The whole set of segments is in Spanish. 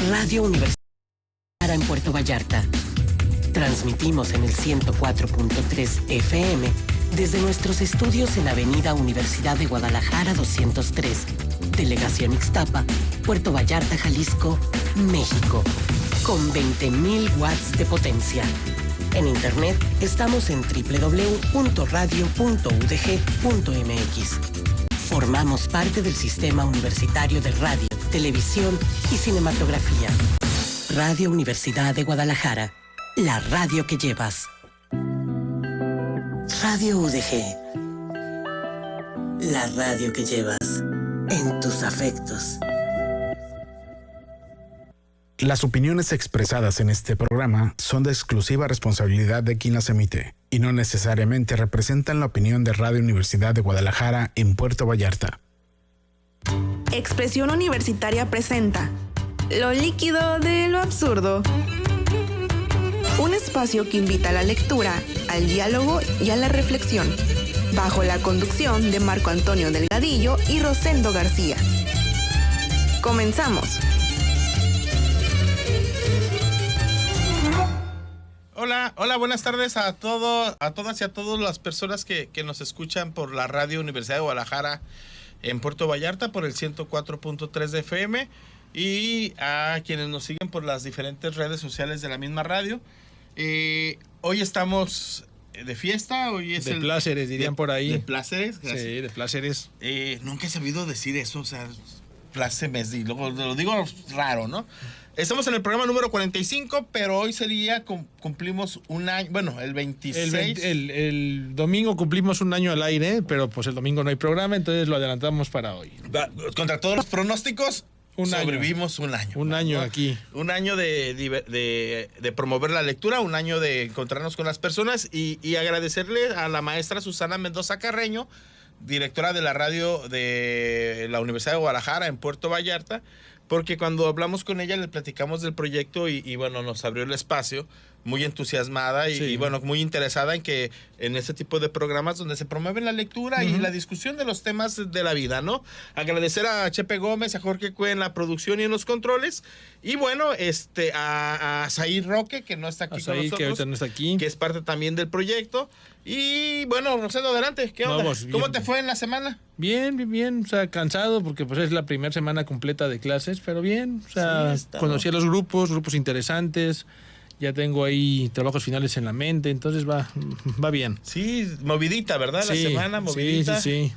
Radio Universidad en Puerto Vallarta. Transmitimos en el 104.3 FM desde nuestros estudios en Avenida Universidad de Guadalajara 203, Delegación Ixtapa, Puerto Vallarta, Jalisco, México, con 20,000 watts de potencia. En internet estamos en www.radio.udg.mx. Formamos parte del Sistema Universitario de Radio, Televisión y Cinematografía. Radio Universidad de Guadalajara, la radio que llevas. Radio UDG, la radio que llevas en tus afectos. Las opiniones expresadas en este programa son de exclusiva responsabilidad de quien las emite y no necesariamente representan la opinión de Radio Universidad de Guadalajara en Puerto Vallarta. Expresión Universitaria presenta Lo líquido de lo absurdo. Un espacio que invita a la lectura, al diálogo y a la reflexión, bajo la conducción de Marco Antonio Delgadillo y Rosendo García. Comenzamos. Hola, buenas tardes a todas y a todas las personas que nos escuchan por la Radio Universidad de Guadalajara en Puerto Vallarta por el 104.3 de FM y a quienes nos siguen por las diferentes redes sociales de la misma radio. Hoy estamos de fiesta, hoy es de pláceres, dirían por ahí. De pláceres. Sí, de pláceres. Nunca he sabido decir eso, o sea, plácemes, y luego lo digo raro, ¿no? Estamos en el programa número 45, pero hoy sería, cumplimos un año, bueno, el 26. El domingo cumplimos un año al aire, pero pues el domingo no hay programa, entonces lo adelantamos para hoy. Contra todos los pronósticos, sobrevivimos un año. Un año, ¿no? Aquí. Un año de promover la lectura, un año de encontrarnos con las personas y agradecerle a la maestra Susana Mendoza Carreño, directora de la radio de la Universidad de Guadalajara en Puerto Vallarta, porque cuando hablamos con ella le platicamos del proyecto y bueno, nos abrió el espacio, muy entusiasmada y bueno, muy interesada en este tipo de programas donde se promueve la lectura y la discusión de los temas de la vida, ¿no? Agradecer a Chepe Gómez, a Jorge Cue en la producción y en los controles, y bueno, a Zair Roque, que no está aquí con nosotros, que ahorita no está aquí, que es parte también del proyecto. Y bueno, Rosendo, adelante, ¿qué onda? ¿Cómo te fue en la semana? Bien, o sea, cansado porque pues es la primera semana completa de clases, pero bien, o sea, conocí a los grupos interesantes, ya tengo ahí trabajos finales en la mente, entonces va bien. Sí, movidita, ¿verdad? La semana movidita. Sí.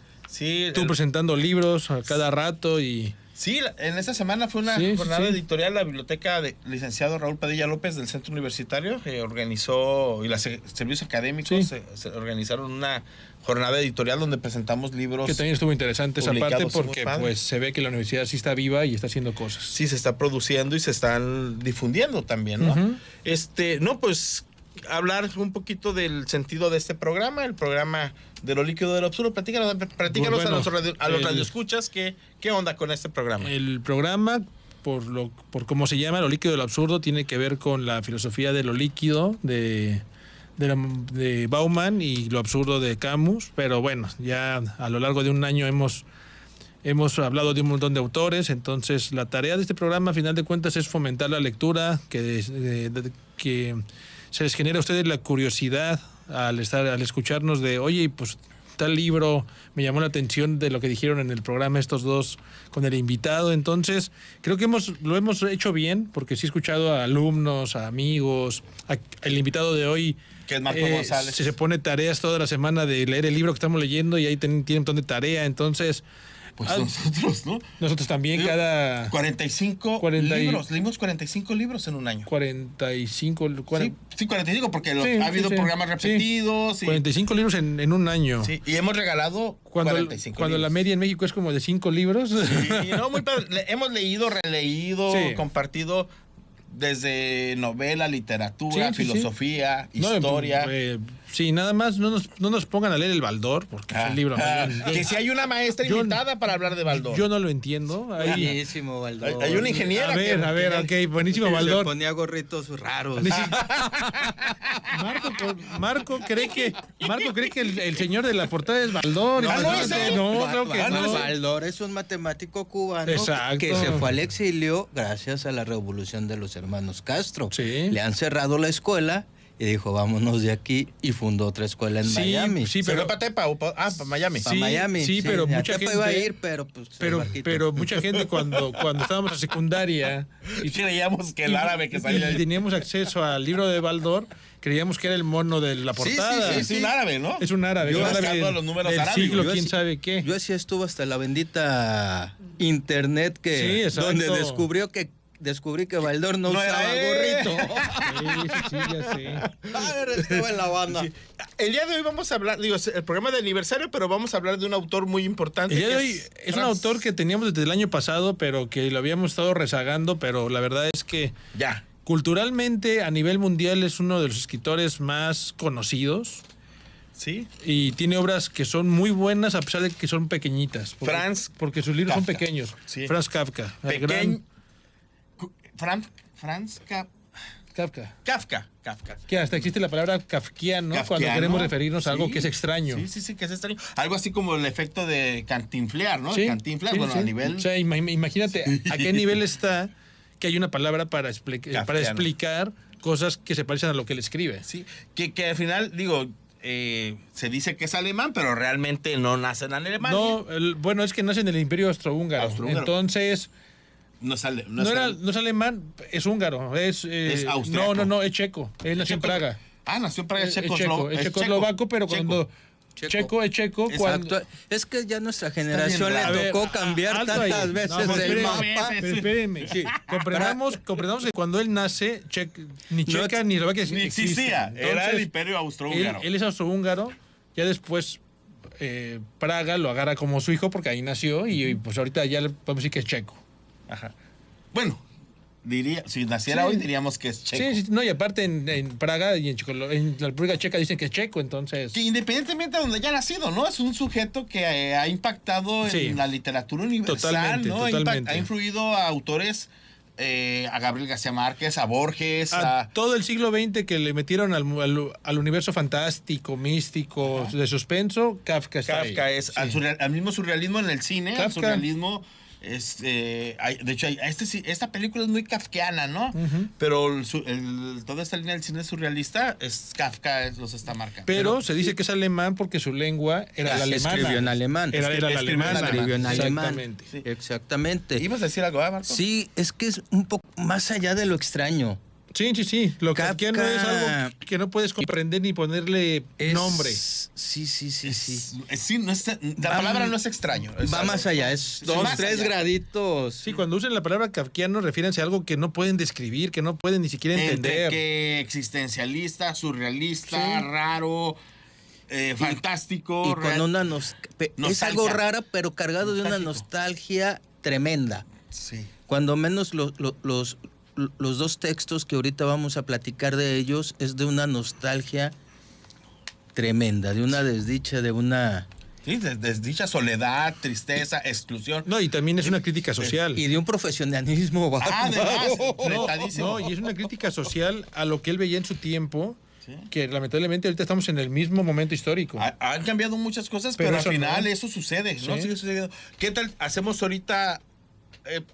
Tú presentando libros a cada rato y... Sí, en esta semana fue una jornada editorial, la biblioteca de licenciado Raúl Padilla López del Centro Universitario organizó, y los servicios académicos se organizaron una jornada editorial donde presentamos libros. Que también estuvo interesante esa parte porque pues se ve que la universidad sí está viva y está haciendo cosas. Sí, se está produciendo y se están difundiendo también, ¿no? Pues hablar un poquito del sentido de este programa, el programa de lo líquido de lo absurdo. Platícanos a los radioescuchas qué onda con este programa. El programa, por cómo se llama, lo líquido de lo absurdo, tiene que ver con la filosofía de lo líquido de Bauman y lo absurdo de Camus, pero bueno, ya a lo largo de un año hemos hablado de un montón de autores, entonces la tarea de este programa a final de cuentas es fomentar la lectura, que se les genera a ustedes la curiosidad al escucharnos de, oye, pues tal libro me llamó la atención de lo que dijeron en el programa estos dos con el invitado. Entonces creo que lo hemos hecho bien, porque sí he escuchado a alumnos, a amigos, el invitado de hoy, que es Marco González, se pone tareas toda la semana de leer el libro que estamos leyendo y ahí tiene un montón de tarea, entonces... Pues nosotros, ¿no? Nosotros también, cada... 45 libros. Leímos 45 libros en un año. 45... Sí, 45, porque ha habido programas repetidos. Sí. 45 libros en un año. Sí, y hemos regalado 45 cuando libros. La media en México es como de 5 libros. Sí, no, muy padre. Hemos leído, releído, compartido... Desde novela, literatura, filosofía, historia. Sí, nada más no nos pongan a leer el Baldor, porque es el libro. Que si hay una maestra invitada para hablar de Baldor. Yo no lo entiendo. Buenísimo, Baldor. Hay una ingeniera. A ver, ok, buenísimo, Baldor. Se ponía gorritos raros. Marco cree que el señor de la portada es Baldor. No, Creo que no. Baldor es un matemático cubano. Exacto. Que se fue al exilio gracias a la revolución de los hermanos Castro. Sí. Le han cerrado la escuela y dijo, vámonos de aquí, y fundó otra escuela en Miami. Sí, Pero pero para Tepa o para Miami. Para Miami. sí, pero a mucha Tepa gente iba a ir, pero pues pero mucha gente cuando estábamos en secundaria Y creíamos que el árabe que salía y teníamos acceso al libro de Baldor, creíamos que era el mono de la portada. Es un árabe, ¿no? Es un árabe. Yo es un árabe buscando los números del arábigos. siglo, Yo quién así- sabe qué. Yo así estuve hasta la bendita internet Sí, exacto. donde descubrí que Baldor no No usaba era él. gorrito. Sí, ya sé. Estaba en la banda. Sí. El día de hoy vamos a hablar, es el programa de aniversario, pero vamos a hablar de un autor muy importante. El día de que hoy es un autor que teníamos desde el año pasado, pero que lo habíamos estado rezagando, pero la verdad es que Ya. culturalmente a nivel mundial es uno de los escritores más conocidos ¿Sí? y tiene obras que son muy buenas a pesar de que son pequeñitas. Porque sus libros son Kafka. pequeños. Sí. Franz Kafka. el Pequeño. gran Franz Kafka. Kafka. Que hasta existe la palabra kafkiano cuando Kafkiano. queremos referirnos a algo Sí. que es extraño. Sí, que es extraño. Algo así como el efecto de cantinflear, ¿no? Sí, Cantinflas, sí, bueno, sí. a nivel... O sea, imagínate a qué nivel está que hay una palabra para explicar cosas que se parecen a lo que él escribe. Sí, que al final, digo, se dice que es alemán, pero realmente no nace en Alemania. No, bueno, es que nace en el Imperio Austrohúngaro. Austrohúngaro. Entonces, No es no es alemán, es húngaro. Es austriaco. no, es checo. Él nació en Praga. Ah, nació en Praga, Es checoslovaco, pero cuando... Checo es checo. Cuando, Exacto. Es que ya nuestra generación le raro. tocó cambiar alto ahí. tantas veces No, pero el espérenme, mapa. pero espérenme. Comprendamos que cuando él nace, ni Checa ni Eslovaquia Ni existía, era el Entonces, Imperio Austrohúngaro. Él es austrohúngaro, ya después Praga lo agarra como su hijo porque ahí nació y pues ahorita ya le podemos decir que es checo. Ajá. Bueno, si naciera hoy diríamos que es checo. Sí, no, y aparte en Praga y en la República Checa dicen que es checo, entonces... Que independientemente de donde haya nacido, ¿no? Es un sujeto que ha impactado Sí. en la literatura universal, Totalmente, ¿no? totalmente. Ha influido a autores, a Gabriel García Márquez, a Borges, A todo el siglo XX que le metieron al universo fantástico, místico, de suspenso, Kafka está ahí. Kafka es Sí. al mismo surrealismo en el cine, al Kafka. surrealismo. De hecho, esta película es muy kafkiana, ¿no? Pero toda esta línea del cine surrealista es Kafka, los está marcando. Pero se dice que es alemán porque su lengua era la alemana. Escribió en alemán. Era la Escribió en alemana. alemán. Escribió en alemán. Exactamente. Sí. Exactamente. ¿Ibas a decir algo, Marco? Sí, es que es un poco más allá de lo extraño. Sí. Lo Kafka kafkiano es algo que no puedes comprender ni ponerle nombre. Sí. Sí, la palabra no es extraño. Va más allá, es dos, más tres allá. graditos. Sí, cuando usan la palabra kafkiano refiérense a algo que no pueden describir, que no pueden ni siquiera entender. Que existencialista, surrealista, raro, fantástico. Y con una es Nostalgia. algo rara, pero cargado de una nostalgia tremenda. Sí. Cuando menos los dos textos que ahorita vamos a platicar de ellos es de una nostalgia tremenda, de una desdicha, de una... Sí, desdicha, soledad, tristeza, exclusión. No, y también es una crítica social. Y de un profesionalismo Además, No, retadísimo. y es una crítica social a lo que él veía en su tiempo, que lamentablemente ahorita estamos en el mismo momento histórico. Han cambiado muchas cosas, Pero pero al eso final no. eso sucede, ¿no? Sí. Sigue sucediendo. ¿Qué tal? ¿Hacemos ahorita?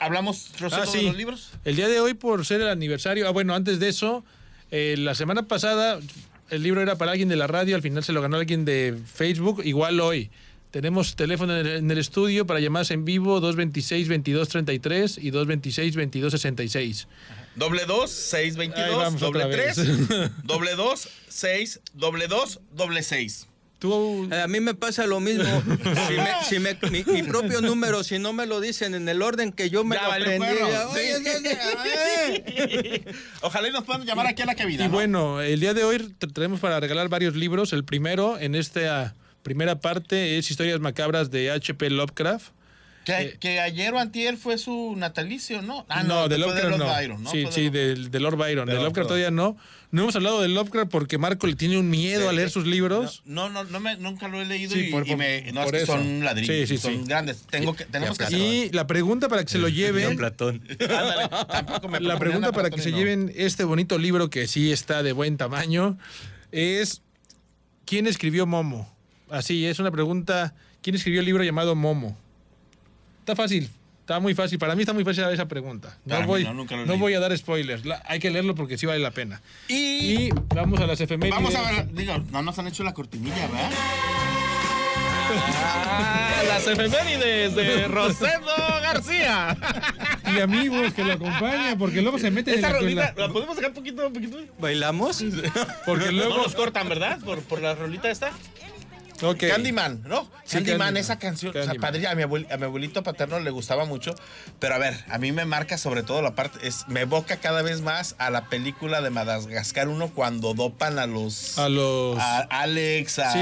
¿Hablamos, Rosendo, de los libros? El día de hoy, por ser el aniversario. Bueno, antes de eso, la semana pasada el libro era para alguien de la radio, al final se lo ganó alguien de Facebook. Igual hoy. Tenemos teléfono en el estudio para llamadas en vivo, 226-2233 y 226-2266. Doble 2, 6, Ahí 22, vamos doble otra 3, vez. doble 2, 6, doble 2, doble 6. Tú... A mí me pasa lo mismo. Mi propio número, si no me lo dicen en el orden que yo me Ya lo valió aprendí. cuerno. ya, Sí. oye, Ojalá y nos puedan llamar aquí a la cabina, Y ¿no? bueno, el día de hoy tenemos para regalar varios libros. El primero, en esta primera parte, es Historias Macabras de H.P. Lovecraft. Que ayer o antier fue su natalicio, ¿no? No, de fue Lovecraft Lord no. Byron, ¿no? Sí, de Lord Byron. De Lovecraft todavía no. No hemos hablado de Lovecraft porque Marco le tiene un miedo a leer sus libros. Nunca lo he leído Sí, es que son ladrillos, son grandes. Tenemos que hacerlo. Y la pregunta para que se lo lleven... Platón. Ándale, tampoco me La proponían pregunta a para Platón que y se no. lleven este bonito libro que sí está de buen tamaño es ¿quién escribió Momo? Así, es una pregunta. ¿Quién escribió el libro llamado Momo? Está fácil, está muy fácil. Para mí está muy fácil esa pregunta. Para mí nunca lo he No leído. voy a dar spoilers. Hay que leerlo porque sí vale la pena. Y vamos a las efemérides. vamos a ver, no nos han hecho la cortinilla, ¿verdad? Las efemérides de Rosendo García. Y amigos que lo acompañan, porque luego se meten en Esta la rolita, ¿la podemos sacar un poquito? ¿Bailamos? Porque luego... No nos cortan, ¿verdad? Por la rolita esta. Ok. Candyman, ¿no? Sí, Candyman, Candyman. esa canción, Candyman. o sea, padre, a mi abuelito paterno le gustaba mucho, pero a ver, a mí me marca sobre todo la parte, me evoca cada vez más a la película de Madagascar 1 cuando dopan a Alex,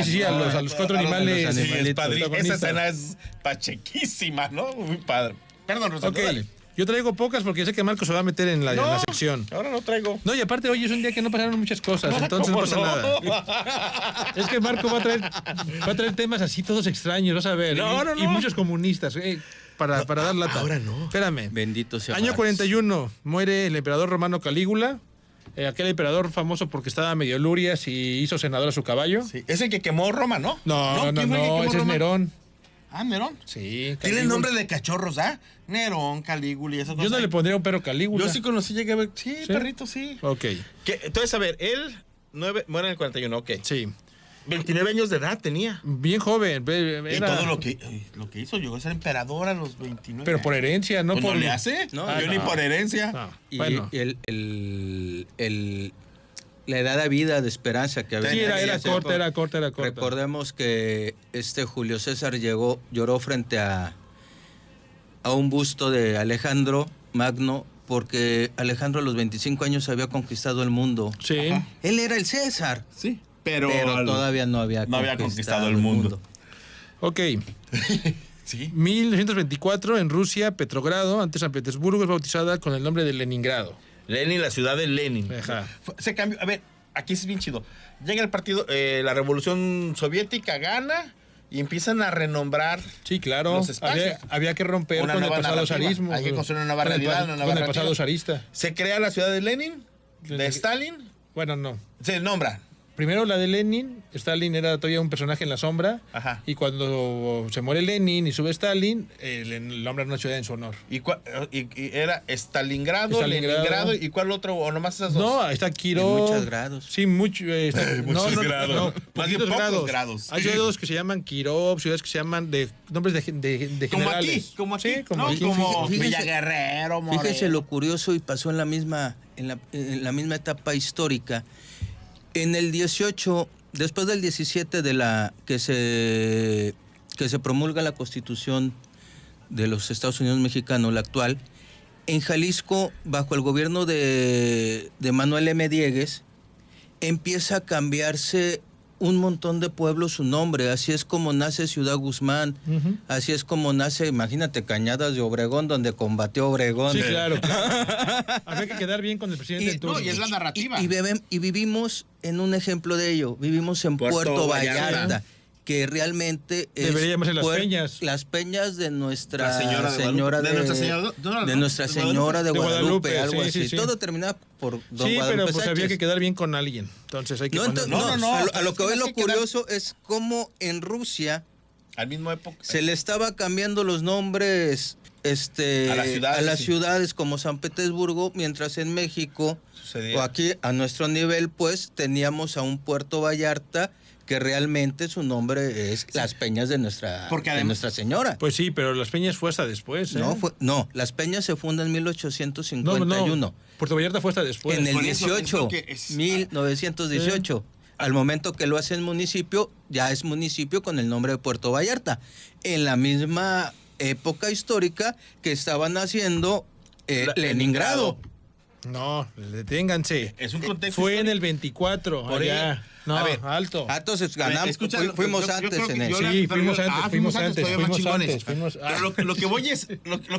Sí, a los cuatro animales. los Sí, es animalitos. padre. Esa protagonistas. escena es pachequísima, ¿no? Muy padre. Perdón, Rosendo, Ok, dale. yo traigo pocas porque sé que Marco se va a meter en la sección. Ahora no traigo. No, y aparte hoy es un día que no pasaron muchas cosas, entonces no ¿Cómo pasa nada. Es que Marco va a traer temas así todos extraños, vas a ver. No. Y muchos comunistas, para dar lata. Ahora no. Espérame. Bendito sea Año Marx. 41, muere el emperador romano Calígula, aquel emperador famoso porque estaba medio lurias y hizo senador a su caballo. Sí, es el que quemó Roma, ¿no? No, ¿quién fue el que quemó ese es Roma? Nerón. Ah, Nerón. Sí, Tiene Calígula. nombre de cachorros, ¿ah? Nerón, Calígula y esas cosas. Yo no le pondría un perro Calígula. Yo sí conocí, llegué a ver. Sí, ¿Sí? perrito, sí. Ok, Entonces, a ver, él muere en el 41, ok. sí. 29 años de edad tenía. Bien joven. Y todo lo que hizo, llegó a ser emperador a los 29. Pero por herencia, no Pues por... no le hace. No, Yo no. ni por herencia. No, Y bueno. la edad de vida, de esperanza que había. Sí, en era aquella corta, época. era corta. Recordemos que Julio César lloró frente a un busto de Alejandro Magno, porque Alejandro a los 25 años había conquistado el mundo. Sí. Ajá. Él era el César, Sí. Pero todavía no había conquistado el mundo. Ok. Sí. 1924, en Rusia, Petrogrado, antes San Petersburgo, es bautizada con el nombre de Leningrado. Lenin, la ciudad de Lenin. Ajá. Se cambió. A ver, aquí es bien chido. Llega el partido, la revolución soviética gana y empiezan a renombrar. Sí, claro. Los espacios. Había que romper Una con el nueva pasado narrativa. zarismo. Hay que construir una nueva Con el realidad, pa- una nueva Con el narrativa. pasado zarista. Se crea la ciudad de Lenin, de Stalin. Bueno, no. Se nombra. Primero la de Lenin. Stalin era todavía un personaje en la sombra. Ajá. Y cuando se muere Lenin y sube Stalin, le nombran una ciudad en su honor. Y era Stalingrado, Stalingrado. Leningrado, ¿y cuál otro? ¿O nomás esas dos? No, ahí está Kirov. En muchos grados. Sí, muchos grados. Más bien pocos grados. Hay ciudades que se llaman Kirov, ciudades que se llaman de nombres de Como aquí, generales. como aquí. Sí, como ¿no? aquí. Como Fíjense- Villaguerrero, Morelos. Fíjense lo curioso, y pasó en la misma etapa histórica. En el 18, después del 17 que se promulga la Constitución de los Estados Unidos mexicanos, la actual, en Jalisco, bajo el gobierno de Manuel M. Diegues, empieza a cambiarse un montón de pueblos su nombre. Así es como nace Ciudad Guzmán, Ujú. así es como nace, imagínate, Cañadas de Obregón, donde combatió Obregón. Sí, claro. Había que quedar bien con el presidente en turno. y es la narrativa. Y vivimos en un ejemplo de ello. Vivimos en Puerto Vallarta, que realmente es Debería llamarse Las Peñas. Las Peñas de Nuestra La Señora de Señora Guadalupe. de Nuestra Señora- no, de no, Nuestra de Señora de De Guadalupe, Guadalupe, algo sí, así. sí, sí. Todo terminaba por Don Sí, Guadalupe pero pues Sánchez. había que quedar bien con alguien. Entonces hay que No, ponerle- entonces, No, a lo que es hoy que lo hay que quedar- curioso es cómo en Rusia Al mismo época. se le estaba cambiando los nombres A las ciudades, sí. ciudades como San Petersburgo, mientras en México Sucedía. o aquí a nuestro nivel pues teníamos a un Puerto Vallarta que realmente su nombre es Las Peñas de Nuestra, Porque de además- Nuestra Señora. Pues sí, pero Las Peñas fue hasta después. ¿eh? No, Las Peñas se funda en 1851. Puerto Vallarta fue hasta después. En el Por eso es 18, lo que es- 1918. Al momento que lo hacen municipio, ya es municipio con el nombre de Puerto Vallarta. En la misma época histórica que estaban haciendo Leningrado. No, deténganse. Es un contexto Fue en histórico. el 24, Por allá. ahí. No, A ver. alto. Entonces ganamos, Escucha, fuimos yo antes creo que en eso. Sí, fuimos antes, todavía más fuimos chingones. antes, fuimos- Pero lo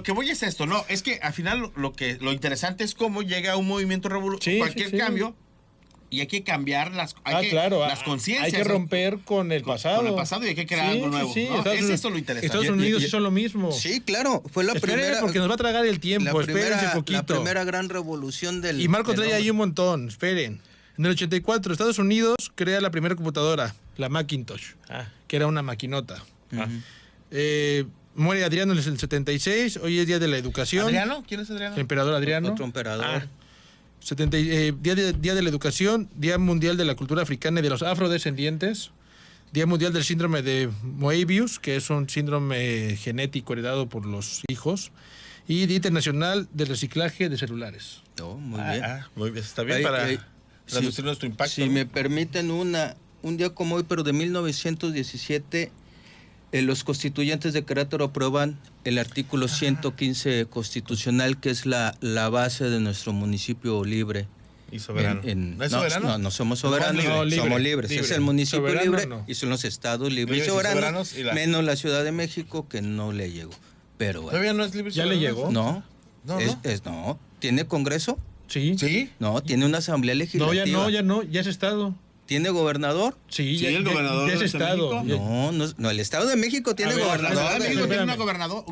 que voy es esto, ¿no? Es que al final lo interesante es cómo llega un movimiento revolucionario, Sí, cualquier sí. cambio, y hay que cambiar las Claro, las conciencias. hay que ¿no? romper con el pasado. Con el pasado y hay que crear algo nuevo. Sí, ¿no? Estados Es Unidos- eso lo interesante. Estados Unidos hizo lo mismo. Sí, claro, fue la Esperen, primera. porque nos va a tragar el tiempo, espérense poquito. La primera gran revolución del. Y Marco del trae ahí hombre. un montón, esperen. En el 84, Estados Unidos crea la primera computadora, la Macintosh, que era una maquinota. Muere Adriano en el 76, hoy es Día de la Educación. ¿Adriano? ¿Quién es Adriano? El emperador Adriano. Otro emperador. Día de la Educación, Día Mundial de la Cultura Africana y de los Afrodescendientes, Día Mundial del Síndrome de Moebius, que es un síndrome genético heredado por los hijos, y Día Internacional del Reciclaje de Celulares. No, muy bien. Muy bien, está bien Ahí- para ahí- reducir si- nuestro impacto. Si ¿no? me permiten un día como hoy, pero de 1917, los constituyentes de Querétaro aprueban el artículo 115 constitucional, que es la base de nuestro municipio libre. Y soberano. ¿No es soberano? No somos soberanos, No, libre, somos libres. libre. Es el municipio Soberano, libre no. y son los estados libres y Libres y soberanos, soberanos y la- menos la Ciudad de México, que no le llegó. Pero bueno, ¿Todavía no es libre? y ¿Ya le soberano? llegó? no, No, no. ¿Tiene Congreso? Sí. ¿Sí? No, tiene una asamblea No, legislativa. ya es Estado. ¿Tiene gobernador? Sí, Sí, el gobernador ya es de Estado. México. Ya- No, el Estado de México tiene A ver, gobernador. ¿La Ciudad de México tiene espérame. un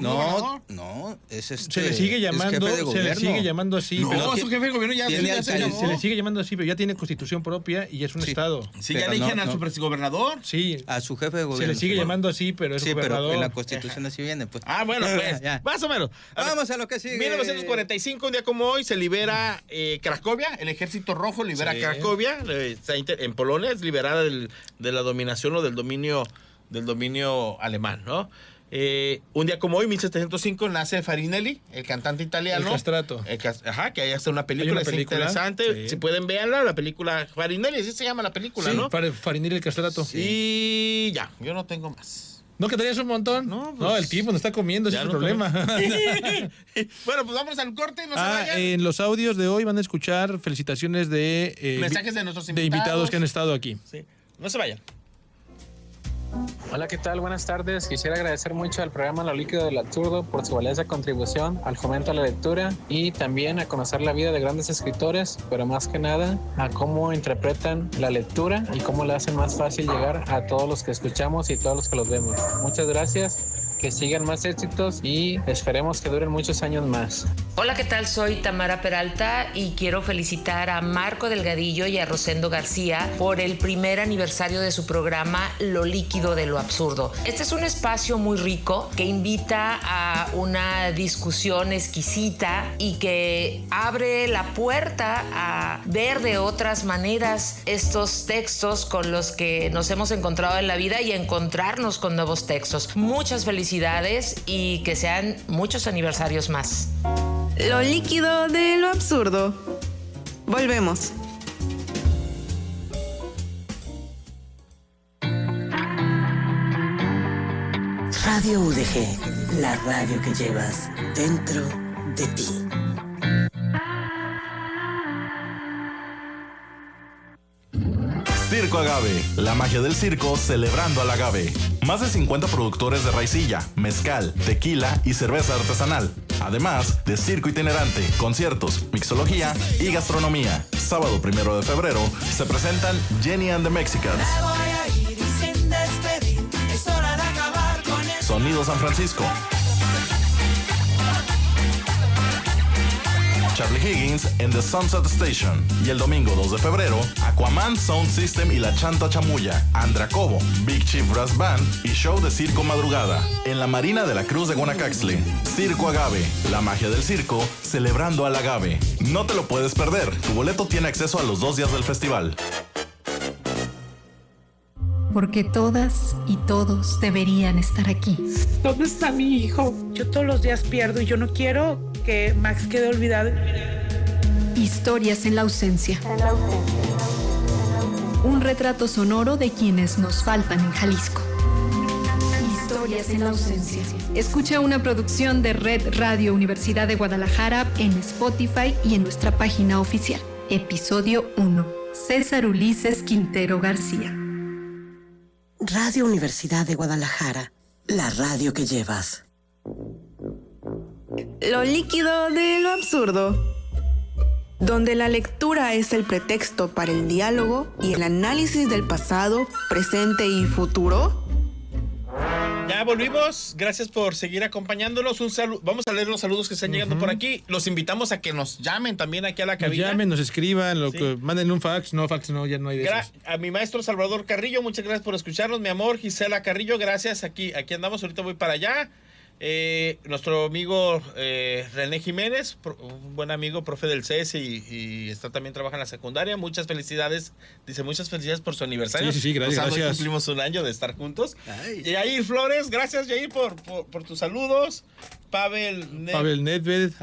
No, gobernador? no, es Se le sigue es llamando, jefe de se le gobierno. sigue llamando así, No, pero su jefe de gobierno ya tiene ya alcalde. acabó. se le sigue llamando así, pero ya tiene constitución propia y es un Sí. Estado. Sí, Pero ya le no, dijeron a no. su gobernador. Sí, A su jefe de se gobierno. le sigue sí. llamando así, pero es Sí, gobernador. pero en la Constitución así viene, pues. Ah, bueno, pues, Ya. más o menos. A ver, Vamos a lo que sigue. 1945, un día como hoy, se libera Cracovia, el Ejército Rojo libera Sí. Cracovia, en Polonia es liberada de la dominación o del dominio alemán, ¿no? Un día como hoy, 1705, nace Farinelli, el cantante italiano. El castrato. Que ahí hace una película, es película, interesante. sí. Si pueden verla, la película Farinelli, así se llama la película, Sí, ¿no? Farinelli el castrato. Y ya, yo no tengo más. ¿No que traías un montón? No, No, pues, el tipo nos está comiendo, ese ya es el no problema. Bueno, pues vamos al corte, no se vayan. En los audios de hoy van a escuchar felicitaciones de Mensajes de nuestros invitados invitados que han estado aquí. Sí, no se vayan. Hola, ¿qué tal? Buenas tardes. Quisiera agradecer mucho al programa Lo Líquido del Absurdo por su valiosa contribución al fomento a la lectura y también a conocer la vida de grandes escritores, pero más que nada a cómo interpretan la lectura y cómo le hacen más fácil llegar a todos los que escuchamos y todos los que los vemos. Muchas gracias. Que sigan más éxitos y esperemos que duren muchos años más. Hola, ¿qué tal? Soy Tamara Peralta y quiero felicitar a Marco Delgadillo y a Rosendo García por el primer aniversario de su programa Lo Líquido de lo Absurdo. Este es un espacio muy rico que invita a una discusión exquisita y que abre la puerta a ver de otras maneras estos textos con los que nos hemos encontrado en la vida y encontrarnos con nuevos textos. Muchas felicidades y que sean muchos aniversarios más. Lo líquido de lo absurdo. Volvemos. Radio UDG, la radio que llevas dentro de ti. Circo Agave, la magia del circo celebrando al agave. Más de 50 productores de raicilla, mezcal, tequila y cerveza artesanal. Además de circo itinerante, conciertos, mixología y gastronomía. Sábado 1 de febrero se presentan Jenny and the Mexicans. Sonido San Francisco. Charlie Higgins en The Sunset Station. Y el domingo 2 de febrero, Aquaman Sound System y la Chanta Chamuya, Andracobo, Big Chief Brass Band y show de circo madrugada. En la Marina de la Cruz de Guanacaxtli. Circo Agave, la magia del circo, celebrando al agave. No te lo puedes perder. Tu boleto tiene acceso a los 2 días del festival. Porque todas y todos deberían estar aquí. ¿Dónde está mi hijo? Yo todos los días pierdo y yo no quiero que Max quede olvidado. Historias en la ausencia. Un retrato sonoro de quienes nos faltan en Jalisco. Historias Historias en la ausencia. Escucha una producción de Red Radio Universidad de Guadalajara en Spotify y en nuestra página oficial. Episodio 1. César Ulises Quintero García. Radio Universidad de Guadalajara, la radio que llevas. Lo líquido de lo absurdo, donde la lectura es el pretexto para el diálogo y el análisis del pasado, presente y futuro. Ya volvimos, gracias por seguir acompañándonos. Un saludo. Vamos a leer los saludos que están llegando por aquí. Los invitamos a que nos llamen también aquí a la cabina. Nos llamen, nos escriban, manden un fax. No, fax no, ya no hay de esos. A mi maestro Salvador Carrillo, muchas gracias por escucharnos. Mi amor Gisela Carrillo, gracias. Aquí andamos, ahorita voy para allá. Nuestro amigo René Jiménez, un buen amigo, profe del CES y está también trabaja en la secundaria. Muchas felicidades, dice, muchas felicidades por su aniversario. Sí, gracias. Hoy cumplimos un año de estar juntos. Yair Flores, gracias Yair por tus saludos. Pavel Nedved,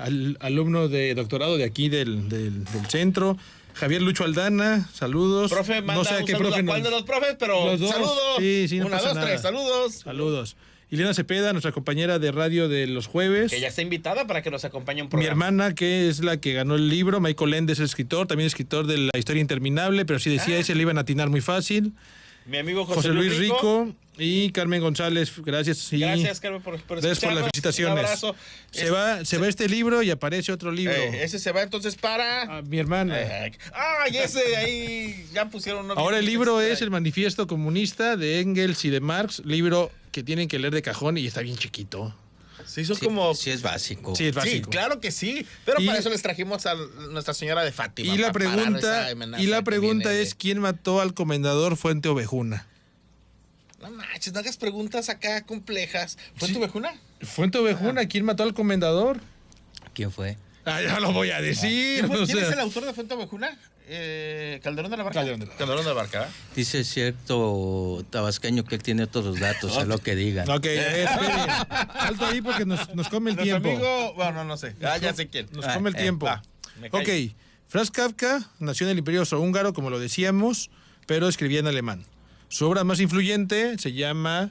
alumno de doctorado de aquí del centro. Javier Lucho Aldana, saludos. Profe, manda no sé un qué saludo profe a cuál de los profes, pero los dos. saludos. Sí, no 1, pasa 2, 3, nada. saludos. Saludos. Ileana Cepeda, nuestra compañera de radio de los jueves. Que ya está invitada para que nos acompañe un Mi programa. hermana, que es la que ganó el libro. Michael Ende es el escritor, también escritor de La Historia Interminable, pero sí decía ese le iban a atinar muy fácil. Mi amigo José Luis Rico y Carmen González, gracias. Gracias, Carmen, por gracias por las felicitaciones. Un abrazo. Se va este libro y aparece otro libro. Ese se va entonces para... mi hermana. Y ese ahí ya pusieron... Ahora el libro es El Manifiesto Comunista de Engels y de Marx, libro que tienen que leer de cajón y está bien chiquito. Sí, son como... Sí, es básico. Sí, es básico. Sí, claro que sí. Pero para eso les trajimos a Nuestra Señora de Fátima. Y la pregunta es, ¿quién mató al comendador Fuente Ovejuna? No manches, no hagas preguntas acá complejas. ¿Fuente Ovejuna? Fuente Ovejuna, ¿quién mató al comendador? ¿Quién fue? Ya lo voy a decir. ¿Quién es el autor de Fuente Ovejuna? Calderón de la Barca. Calderón de la Barca, ¿eh? Dice cierto tabasqueño que él tiene todos los datos, es lo que digan. Ok, espere. Alto ahí porque nos come el tiempo. Amigo, bueno, no sé. Ya sé quién. Nos come el tiempo. Ok. Franz Kafka nació en el Imperio Austrohúngaro, como lo decíamos, pero escribía en alemán. Su obra más influyente se llama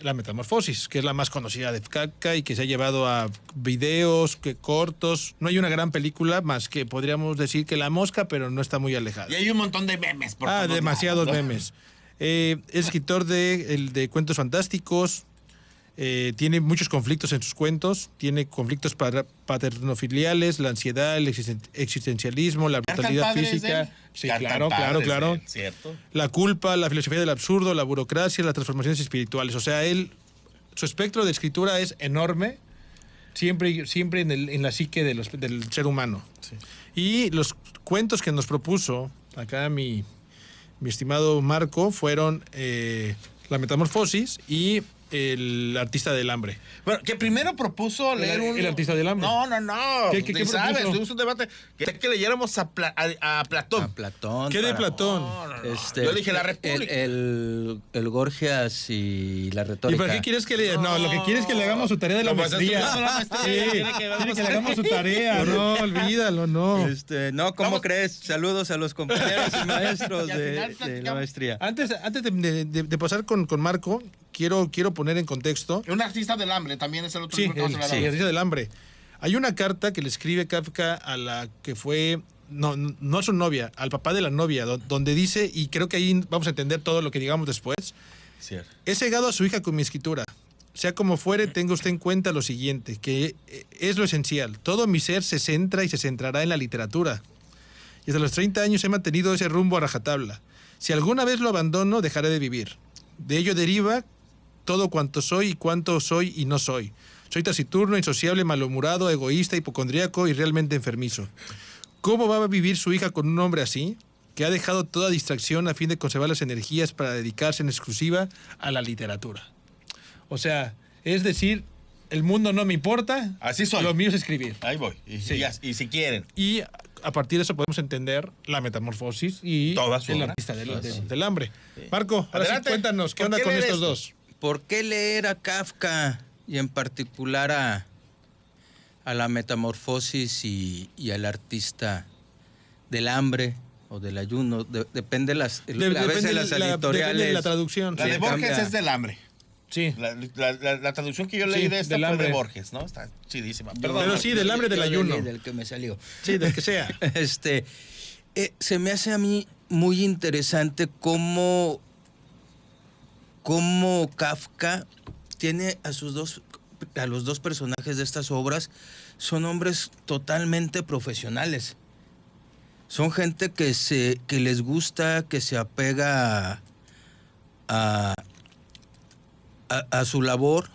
La Metamorfosis, que es la más conocida de Kafka y que se ha llevado a videos, cortos. No hay una gran película, más que podríamos decir que La Mosca, pero no está muy alejada. Y hay un montón de memes por todos demasiados lados. memes. Es escritor de cuentos fantásticos. Tiene muchos conflictos en sus cuentos. Tiene conflictos paternofiliales, la ansiedad, el existencialismo, la brutalidad física. Sí, claro. Cierto. La culpa, la filosofía del absurdo, la burocracia, las transformaciones espirituales. O sea, su espectro de escritura es enorme, siempre en la psique del ser humano. Sí. Y los cuentos que nos propuso acá mi estimado Marco fueron La Metamorfosis y El Artista del Hambre. Bueno, que primero propuso leer El Artista del Hambre. No. ¿Qué sabes? propuso? Tuvimos un debate que leyéramos a Platón. A Platón. ¿Qué de Platón? No. Yo dije La República. El Gorgias y la retórica. ¿Y para qué quieres que le... No, lo que quieres es que le hagamos su tarea de la maestría. Quiere que le hagamos su tarea. No, olvídalo, no. No, ¿cómo crees? Saludos a los compañeros y maestros de la maestría. Antes de pasar con Marco, quiero poner en contexto. Un artista del hambre también es el otro libro que vamos a hablar. Sí, el artista del hambre. Hay una carta que le escribe Kafka a la que fue, no a su novia, al papá de la novia, donde dice, y creo que ahí vamos a entender todo lo que digamos después. Cierto. He cegado a su hija con mi escritura. Sea como fuere, tenga usted en cuenta lo siguiente, que es lo esencial. Todo mi ser se centra y se centrará en la literatura. Y desde los 30 años he mantenido ese rumbo a rajatabla. Si alguna vez lo abandono, dejaré de vivir. De ello deriva todo cuanto soy y cuánto soy y no soy. Soy taciturno, insociable, malhumorado, egoísta, hipocondríaco y realmente enfermizo. ¿Cómo va a vivir su hija con un hombre así, que ha dejado toda distracción a fin de conservar las energías para dedicarse en exclusiva a la literatura? O sea, es decir, el mundo no me importa, así soy. Lo mío es escribir. Ahí voy. Y si quieren. Y a partir de eso podemos entender La Metamorfosis y El Artista del Hambre. Sí. Marco, ahora sí, cuéntanos, ¿qué onda con estos dos? ¿Por qué leer a Kafka y en particular a La Metamorfosis y al Artista del Hambre o del Ayuno? Depende a veces las editoriales. Depende de la traducción. La de Borges es del hambre. Sí. La traducción que yo leí de esta del fue hambre. de Borges, ¿no? Está chidísima. Perdón. Pero sí, del hambre del ayuno. Del que me salió. Sí, del que sea. Se me hace a mí muy interesante cómo Kafka tiene a los dos personajes de estas obras, son hombres totalmente profesionales. Son gente que les gusta, que se apega a su labor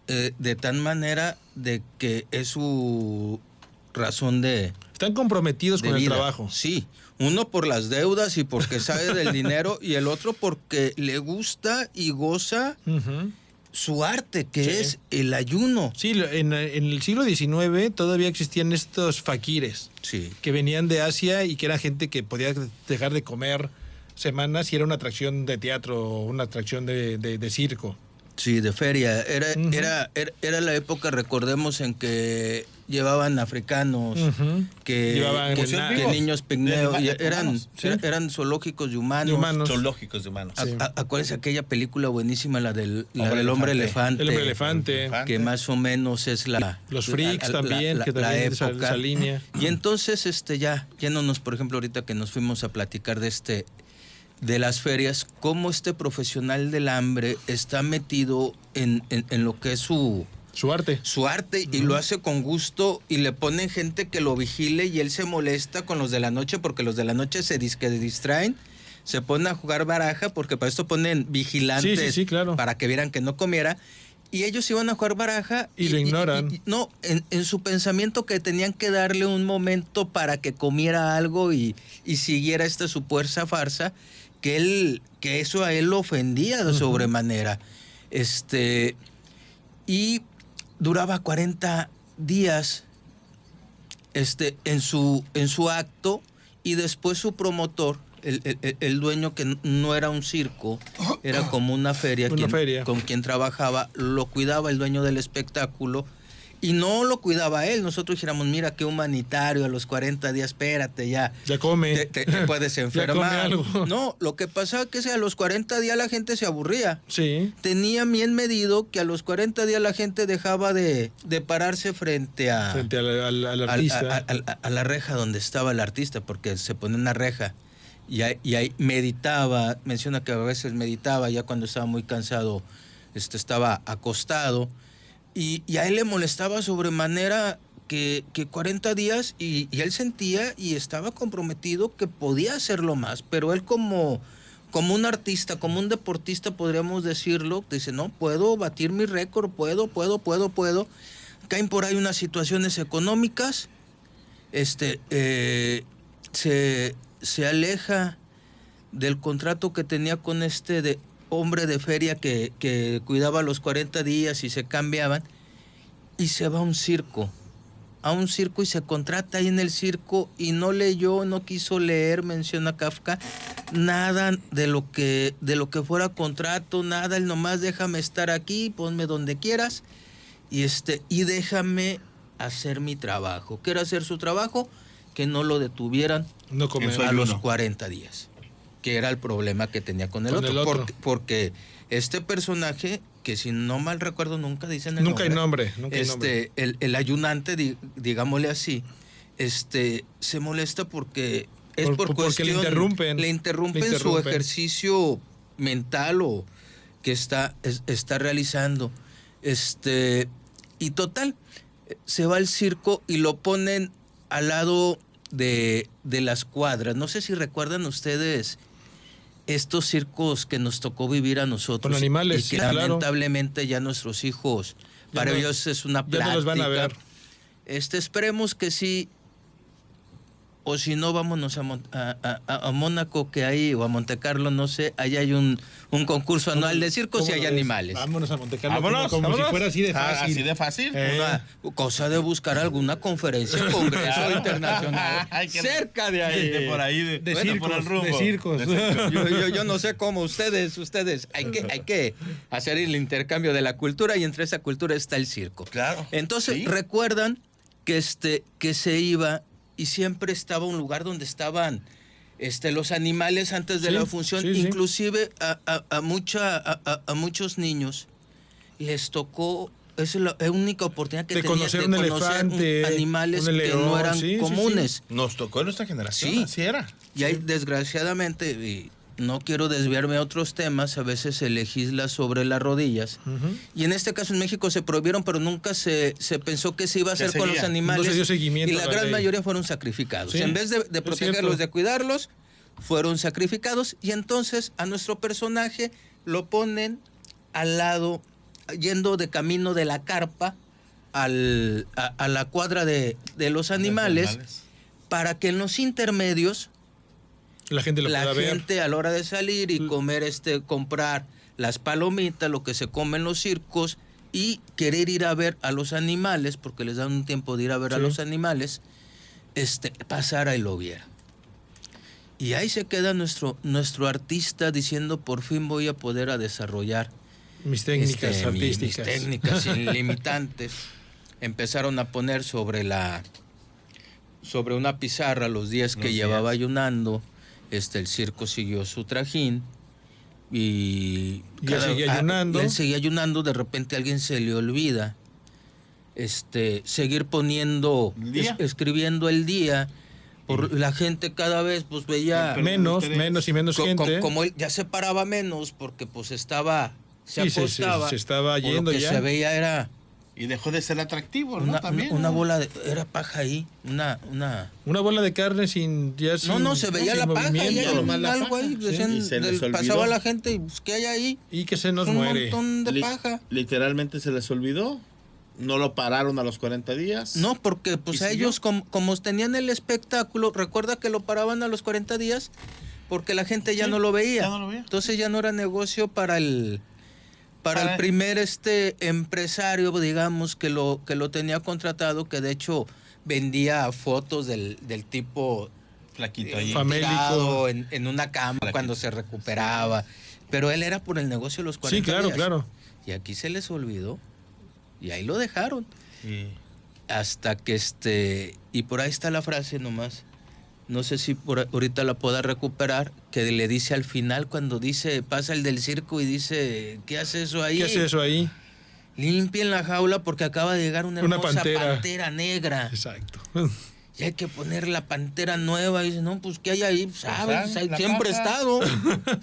de tal manera de que es su razón de... Están comprometidos con el trabajo. Sí, uno por las deudas y porque sabe del dinero y el otro porque le gusta y goza su arte, que es el ayuno. Sí, en el siglo XIX todavía existían estos faquires que venían de Asia y que era gente que podía dejar de comer semanas y era una atracción de teatro, una atracción de circo. Sí, de feria. Era la época, recordemos, en que llevaban africanos, que niños pigmeos, eran zoológicos de humanos. Zoológicos de humanos. Acuérdense aquella película buenísima, la del hombre elefante. El hombre elefante. Que más o menos es los freaks también, que también la época. Esa línea. Y entonces, yéndonos, por ejemplo, ahorita que nos fuimos a platicar de las ferias, cómo este profesional del hambre está metido en lo que es su arte. Su arte, y lo hace con gusto, y le ponen gente que lo vigile, y él se molesta con los de la noche, porque los de la noche se distraen, se ponen a jugar baraja, porque para esto ponen vigilantes claro. para que vieran que no comiera, y ellos iban a jugar baraja y lo ignoran. No, en su pensamiento que tenían que darle un momento para que comiera algo y siguiera esta supuesta farsa, que eso a él lo ofendía de sobremanera. Y duraba 40 días en su acto, y después su promotor, el dueño, que no era un circo, era como una feria, con quien trabajaba, lo cuidaba el dueño del espectáculo, y no lo cuidaba él. Nosotros dijéramos, mira qué humanitario, a los 40 días, espérate, ya come. Te puedes enfermar. No, lo que pasaba es que a los 40 días la gente se aburría. Sí. Tenía bien medido que a los 40 días la gente dejaba de pararse frente al artista. A la reja donde estaba el artista, porque se pone una reja. Y ahí meditaba, menciona que a veces meditaba, ya cuando estaba muy cansado, estaba acostado. Y a él le molestaba sobremanera que 40 días, y él sentía y estaba comprometido que podía hacerlo más, pero él como un artista, como un deportista, podríamos decirlo, dice, no, puedo batir mi récord, puedo. Caen por ahí unas situaciones económicas, se aleja del contrato que tenía con hombre de feria que cuidaba los 40 días y se cambiaban, y se va a un circo y se contrata ahí en el circo, y no quiso leer, menciona Kafka, nada de lo que fuera contrato, nada, él nomás déjame estar aquí, ponme donde quieras, y déjame hacer mi trabajo. ¿Qué era hacer su trabajo? Que no lo detuvieran a los 40 días. Que era el problema que tenía con el otro. Porque este personaje, que si no mal recuerdo nunca dicen el nombre. Nunca hay nombre. El ayunante, digámosle así, se molesta porque porque le interrumpen su ejercicio mental o que está realizando. Y total, se va al circo y lo ponen al lado de las cuadras. No sé si recuerdan ustedes estos circos que nos tocó vivir a nosotros. Con animales, y que lamentablemente ya nuestros hijos, para ellos es una plática. Ya no los van a ver. Esperemos que sí, o si no, vámonos a Mónaco, que ahí, o a Montecarlo, no sé, allá hay un concurso anual de circos y hay animales. Vámonos a Montecarlo, vámonos. Si fuera así de fácil. Así de fácil. Una cosa de buscar alguna conferencia, congreso internacional cerca de ahí. De por ahí, de circos, por el rumbo. De circos. Yo no sé cómo ustedes, hay que hacer el intercambio de la cultura, y entre esa cultura está el circo. Claro. Entonces, recuerdan que se iba, y siempre estaba un lugar donde estaban los animales antes de la función, inclusive a muchos niños les tocó, esa es la única oportunidad que de tenían conocer de un conocer elefante, animales un león, que no eran sí, comunes. sí. Nos tocó en nuestra generación, Sí. así era. Y hay, desgraciadamente, y no quiero desviarme a otros temas, a veces se legisla sobre las rodillas. Y en este caso en México se prohibieron, pero nunca se pensó que se iba a hacer con los animales. No se dio seguimiento y la a la gran ley. mayoría fueron sacrificados. Sí, En vez de protegerlos, cierto. de cuidarlos, fueron sacrificados. Y entonces a nuestro personaje lo ponen al lado, yendo de camino de la carpa a la cuadra de los animales, para que en los intermedios La gente lo la pueda ver. gente a la hora de salir y comer, comprar las palomitas, lo que se come en los circos, y querer ir a ver a los animales, porque les dan un tiempo de ir a ver a Sí. los animales, pasara y lo viera. Y ahí se queda nuestro artista diciendo, por fin voy a poder a desarrollar Mis técnicas mis artísticas. técnicas ilimitantes. Empezaron a poner sobre una pizarra los días que llevaba ayunando. El circo siguió su trajín y él seguía ayunando. Él seguía ayunando, de repente a alguien se le olvida seguir poniendo, escribiendo el día. La gente cada vez pues veía menos y menos gente. Como él ya se paraba menos porque pues se acostaba. Se estaba o yendo lo que ya. se veía era Y dejó de ser atractivo, ¿no? También. una bola era paja ahí, una bola de carne sin no se veía la paja, movimiento. ya algo ahí, decían, Y se les olvidó. pasaba la gente y pues, ¿qué hay ahí? Y que se nos Un muere. montón de paja. Literalmente se les olvidó. No lo pararon a los 40 días. No, porque pues ¿Y a siguió? ellos como tenían el espectáculo, recuerda que lo paraban a los 40 días porque la gente ya no lo veía. ya no lo veía. Entonces ya no era negocio para el primer empresario, digamos, que lo tenía contratado, que de hecho vendía fotos del tipo Flaquito ahí. tirado en una cama cuando se recuperaba. Pero él era por el negocio de los 40 Sí, claro, días. claro. Y aquí se les olvidó. Y ahí lo dejaron. Sí. Hasta que y por ahí está la frase nomás. No sé si ahorita la pueda recuperar, que le dice al final cuando pasa el del circo y dice, ¿qué hace eso ahí? ¿Qué hace eso ahí? Limpien la jaula porque acaba de llegar una hermosa pantera negra. Exacto. Y hay que poner la pantera nueva. Y dice, no, pues ¿qué hay ahí? ¿Sabes? Siempre ha estado.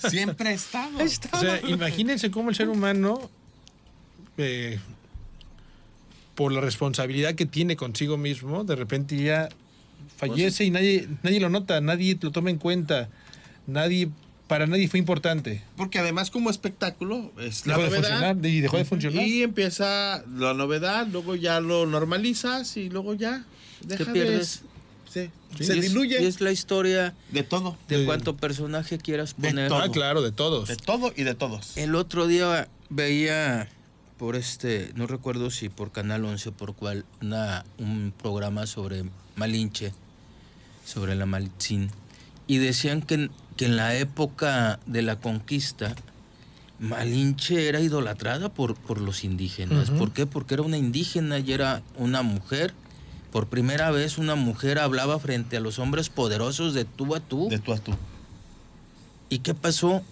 Siempre ha estado. O sea, imagínense cómo el ser humano, por la responsabilidad que tiene consigo mismo, de repente ya fallece y nadie lo nota, nadie lo toma en cuenta, para nadie fue importante. Porque además como espectáculo es la Dejó de novedad. funcionar, y dejó de funcionar. Y empieza la novedad, luego ya lo normalizas y luego ya deja Te pierdes. Se Y diluye. es la historia De todo. de cuánto personaje quieras De poner. todo. Ah, claro, de todos. De todo y de todos. El otro día veía por no recuerdo si por Canal 11 o por cuál, un programa sobre Malinche, sobre la Malintzin, y decían que en la época de la conquista, Malinche era idolatrada por los indígenas. ¿Por qué? Porque era una indígena y era una mujer. Por primera vez una mujer hablaba frente a los hombres poderosos de tú a tú. De tú a tú. ¿Y qué pasó?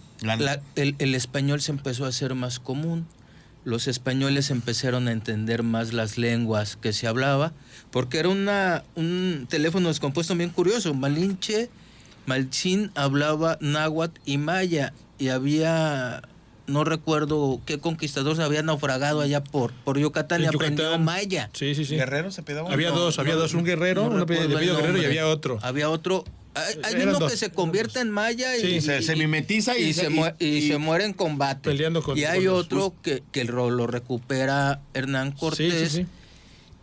El español se empezó a hacer más común. Los españoles empezaron a entender más las lenguas que se hablaba, porque era un teléfono descompuesto bien curioso. Malintzin hablaba náhuatl y maya, y había, no recuerdo qué conquistador se había naufragado allá por Yucatán y aprendió maya. Sí. ¿Guerrero se pedaba? Había dos, un guerrero, un apellido guerrero, y había otro. Había otro. Hay uno que se convierte en maya y se mimetiza y se muere en combate. Peleando con y hay los otro que lo recupera Hernán Cortés. Sí.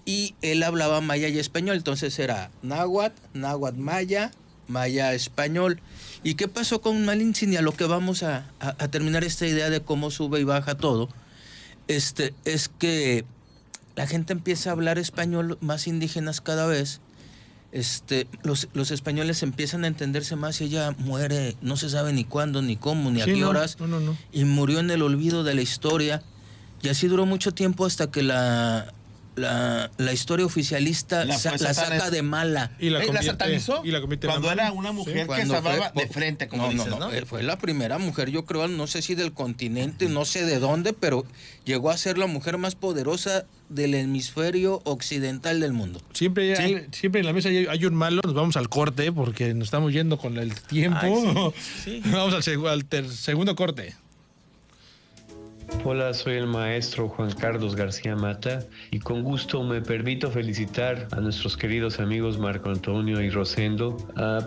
Y él hablaba maya y español. Entonces era náhuatl maya, maya español. ¿Y qué pasó con Malintzin? Y a lo que vamos a terminar esta idea de cómo sube y baja todo, es que la gente empieza a hablar español, más indígenas cada vez. Los españoles empiezan a entenderse más y ella muere, no se sabe ni cuándo, ni cómo, ni a qué horas. No. Y murió en el olvido de la historia. Y así duró mucho tiempo hasta que la la historia oficialista la saca de mala. ¿Y la satanizó? Y la convierte cuando era una mujer que se hablaba de frente, como dices, ¿no? Fue la primera mujer, yo creo, no sé si del continente, no sé de dónde, pero llegó a ser la mujer más poderosa del hemisferio occidental del mundo. Siempre en la mesa hay un malo, nos vamos al corte porque nos estamos yendo con el tiempo. Sí. Vamos al segundo corte. Hola, soy el maestro Juan Carlos García Mata y con gusto me permito felicitar a nuestros queridos amigos Marco Antonio y Rosendo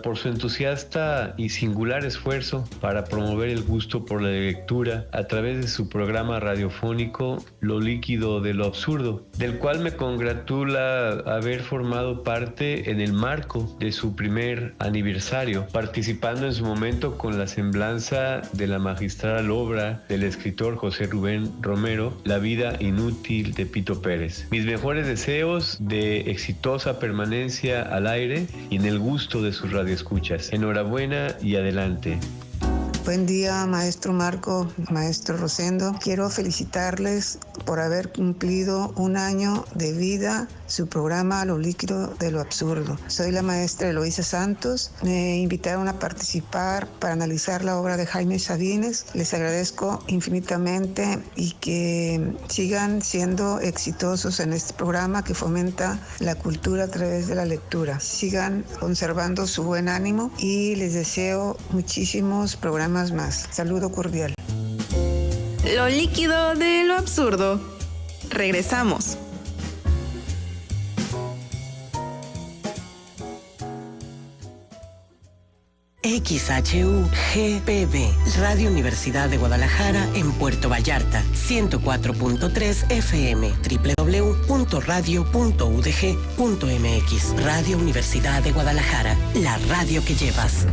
por su entusiasta y singular esfuerzo para promover el gusto por la lectura a través de su programa radiofónico Lo líquido de lo absurdo, del cual me congratula haber formado parte en el marco de su primer aniversario, participando en su momento con la semblanza de la magistral obra del escritor José Rubén Romero, La vida inútil de Pito Pérez. Mis mejores deseos de exitosa permanencia al aire y en el gusto de sus radioescuchas. Enhorabuena y adelante. Buen día, maestro Marco, maestro Rosendo. Quiero felicitarles por haber cumplido un año de vida su programa Lo líquido de lo absurdo. Soy la maestra Eloísa Santos. Me invitaron a participar para analizar la obra de Jaime Sabines. Les agradezco infinitamente y que sigan siendo exitosos en este programa que fomenta la cultura a través de la lectura. Sigan conservando su buen ánimo y les deseo muchísimos programas más. Saludo cordial. Lo líquido de lo absurdo. Regresamos. XHU-GPB, Radio Universidad de Guadalajara en Puerto Vallarta, 104.3 FM, www.radio.udg.mx. Radio Universidad de Guadalajara, la radio que llevas.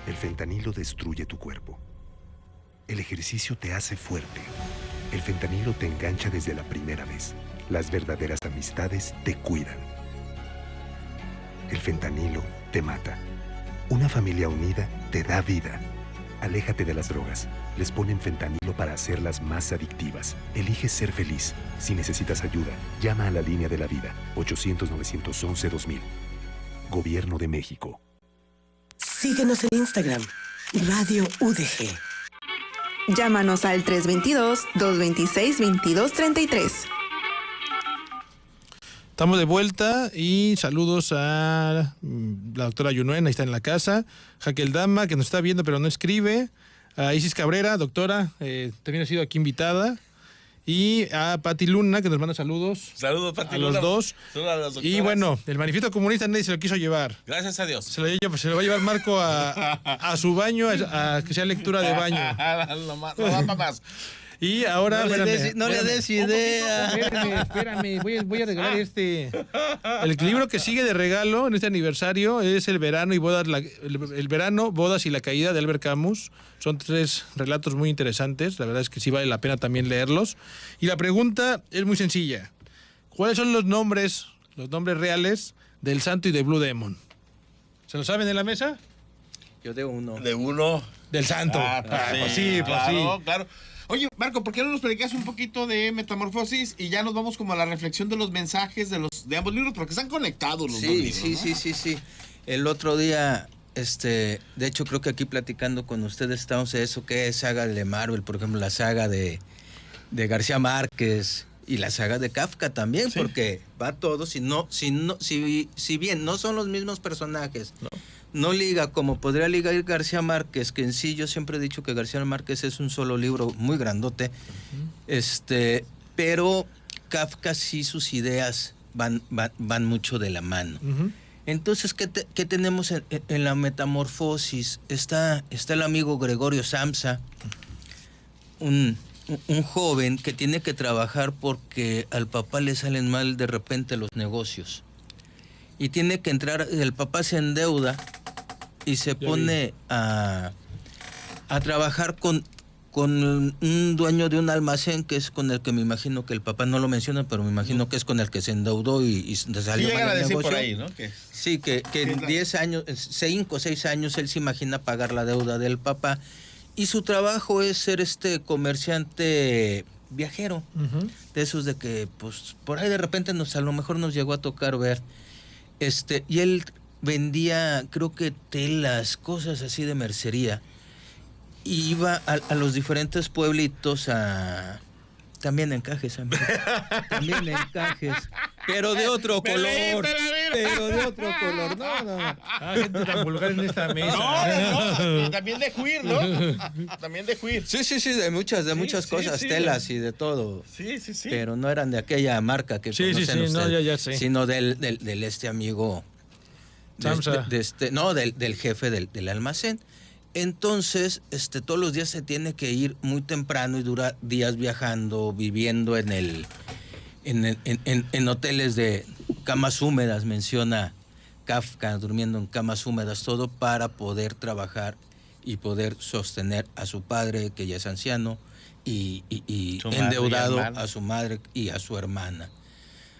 El fentanilo destruye tu cuerpo. El ejercicio te hace fuerte. El fentanilo te engancha desde la primera vez. Las verdaderas amistades te cuidan. El fentanilo te mata. Una familia unida te da vida. Aléjate de las drogas. Les ponen fentanilo para hacerlas más adictivas. Elige ser feliz. Si necesitas ayuda, llama a la línea de la vida. 800-911-2000. Gobierno de México. Síguenos en Instagram, Radio UDG. Llámanos al 322-226-2233. Estamos de vuelta y saludos a la doctora Yunuen, ahí está en la casa, Jaquel Dama, que nos está viendo pero no escribe, a Isis Cabrera, doctora, también ha sido aquí invitada, y a Pati Luna, que nos manda saludos. Saludos, Pati Luna. A los dos. Saludos a las doctoras. Y bueno, el manifiesto comunista nadie se lo quiso llevar. Gracias a Dios. Se lo va a llevar Marco a su baño, a que sea lectura de baño. No va para más. Y ahora... No le des idea. Espérame. Voy a regalar el libro que sigue de regalo en este aniversario es El verano y bodas, el verano, bodas y la caída de Albert Camus. Son 3 relatos muy interesantes. La verdad es que sí vale la pena también leerlos. Y la pregunta es muy sencilla. ¿Cuáles son los nombres reales del Santo y de Blue Demon? ¿Se lo saben en la mesa? Yo de uno. De uno. Del Santo. Pues sí. Claro. Oye, Marco, ¿por qué no nos platicas un poquito de Metamorfosis y ya nos vamos como a la reflexión de los mensajes de ambos libros? Porque están conectados los dos libros, ¿no? Sí. El otro día, de hecho, creo que aquí platicando con ustedes estamos de eso, que es saga de Marvel, por ejemplo, la saga de García Márquez y la saga de Kafka también, sí. Porque va todo, si bien no son los mismos personajes, no liga como podría ligar García Márquez, que en sí yo siempre he dicho que García Márquez es un solo libro muy grandote, pero Kafka sí sus ideas van mucho de la mano. Entonces, ¿qué tenemos en la Metamorfosis? Está el amigo Gregorio Samsa, un joven que tiene que trabajar porque al papá le salen mal de repente los negocios. Y tiene que entrar, el papá se endeuda y se pone a trabajar con un dueño de un almacén, que es con el que me imagino que el papá no lo menciona, pero me imagino que es con el que se endeudó y salió mal el negocio. Por ahí, ¿no? Sí, que en 10 años, 5 o 6 años, él se imagina pagar la deuda del papá. Y su trabajo es ser comerciante viajero, de esos de que, pues, por ahí de repente a lo mejor nos llegó a tocar ver, y él vendía, creo que telas, cosas así de mercería, y iba a los diferentes pueblitos también encajes, amigo. También encajes. Pero de otro color. Pero de otro color. No. Gente tan vulgar en esta mesa. No. También de juir, ¿no? También de juir. Sí, de muchas cosas, telas y de todo. Sí. Pero no eran de aquella marca que conocen ustedes, no, ya sé. sino del amigo. Samsa. Del jefe del almacén. Entonces, todos los días se tiene que ir muy temprano y dura días viajando, viviendo en hoteles de camas húmedas, menciona Kafka, durmiendo en camas húmedas, todo para poder trabajar y poder sostener a su padre, que ya es anciano, y endeudado a su madre y a su hermana.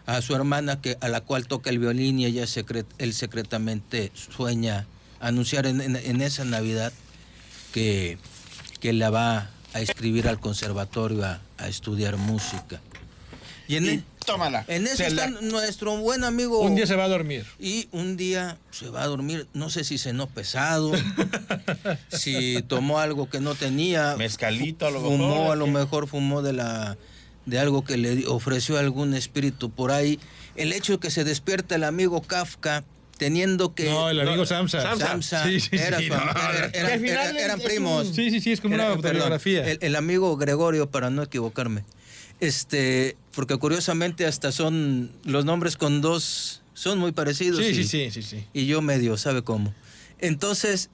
A su hermana, a la cual toca el violín, y él secretamente sueña anunciar en esa Navidad que la va a inscribir al conservatorio a estudiar música. Tómala. En eso está nuestro buen amigo. Un día se va a dormir. Y un día se va a dormir, no sé si cenó pesado, si tomó algo que no tenía. Mezcalito, a lo mejor fumó de algo que le ofreció algún espíritu por ahí. El hecho de que se despierta el amigo Kafka teniendo que... No, el amigo Samsa. Eran primos. Sí, es como una autobiografía. El amigo Gregorio, para no equivocarme. Porque curiosamente hasta son los nombres con dos, son muy parecidos. Sí. Y yo medio, ¿sabe cómo? Entonces,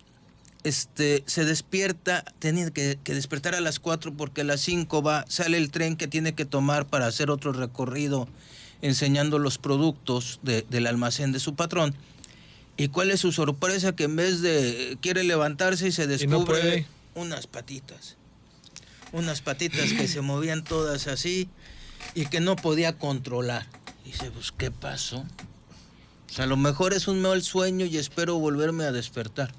se despierta, tiene que despertar a las 4 porque a las 5 sale el tren que tiene que tomar para hacer otro recorrido enseñando los productos del almacén de su patrón. ¿Y cuál es su sorpresa? Que en vez de quiere levantarse y se descubre unas patitas que se movían todas así y que no podía controlar. Y dice, pues, ¿qué pasó? O sea, a lo mejor es un mal sueño y espero volverme a despertar.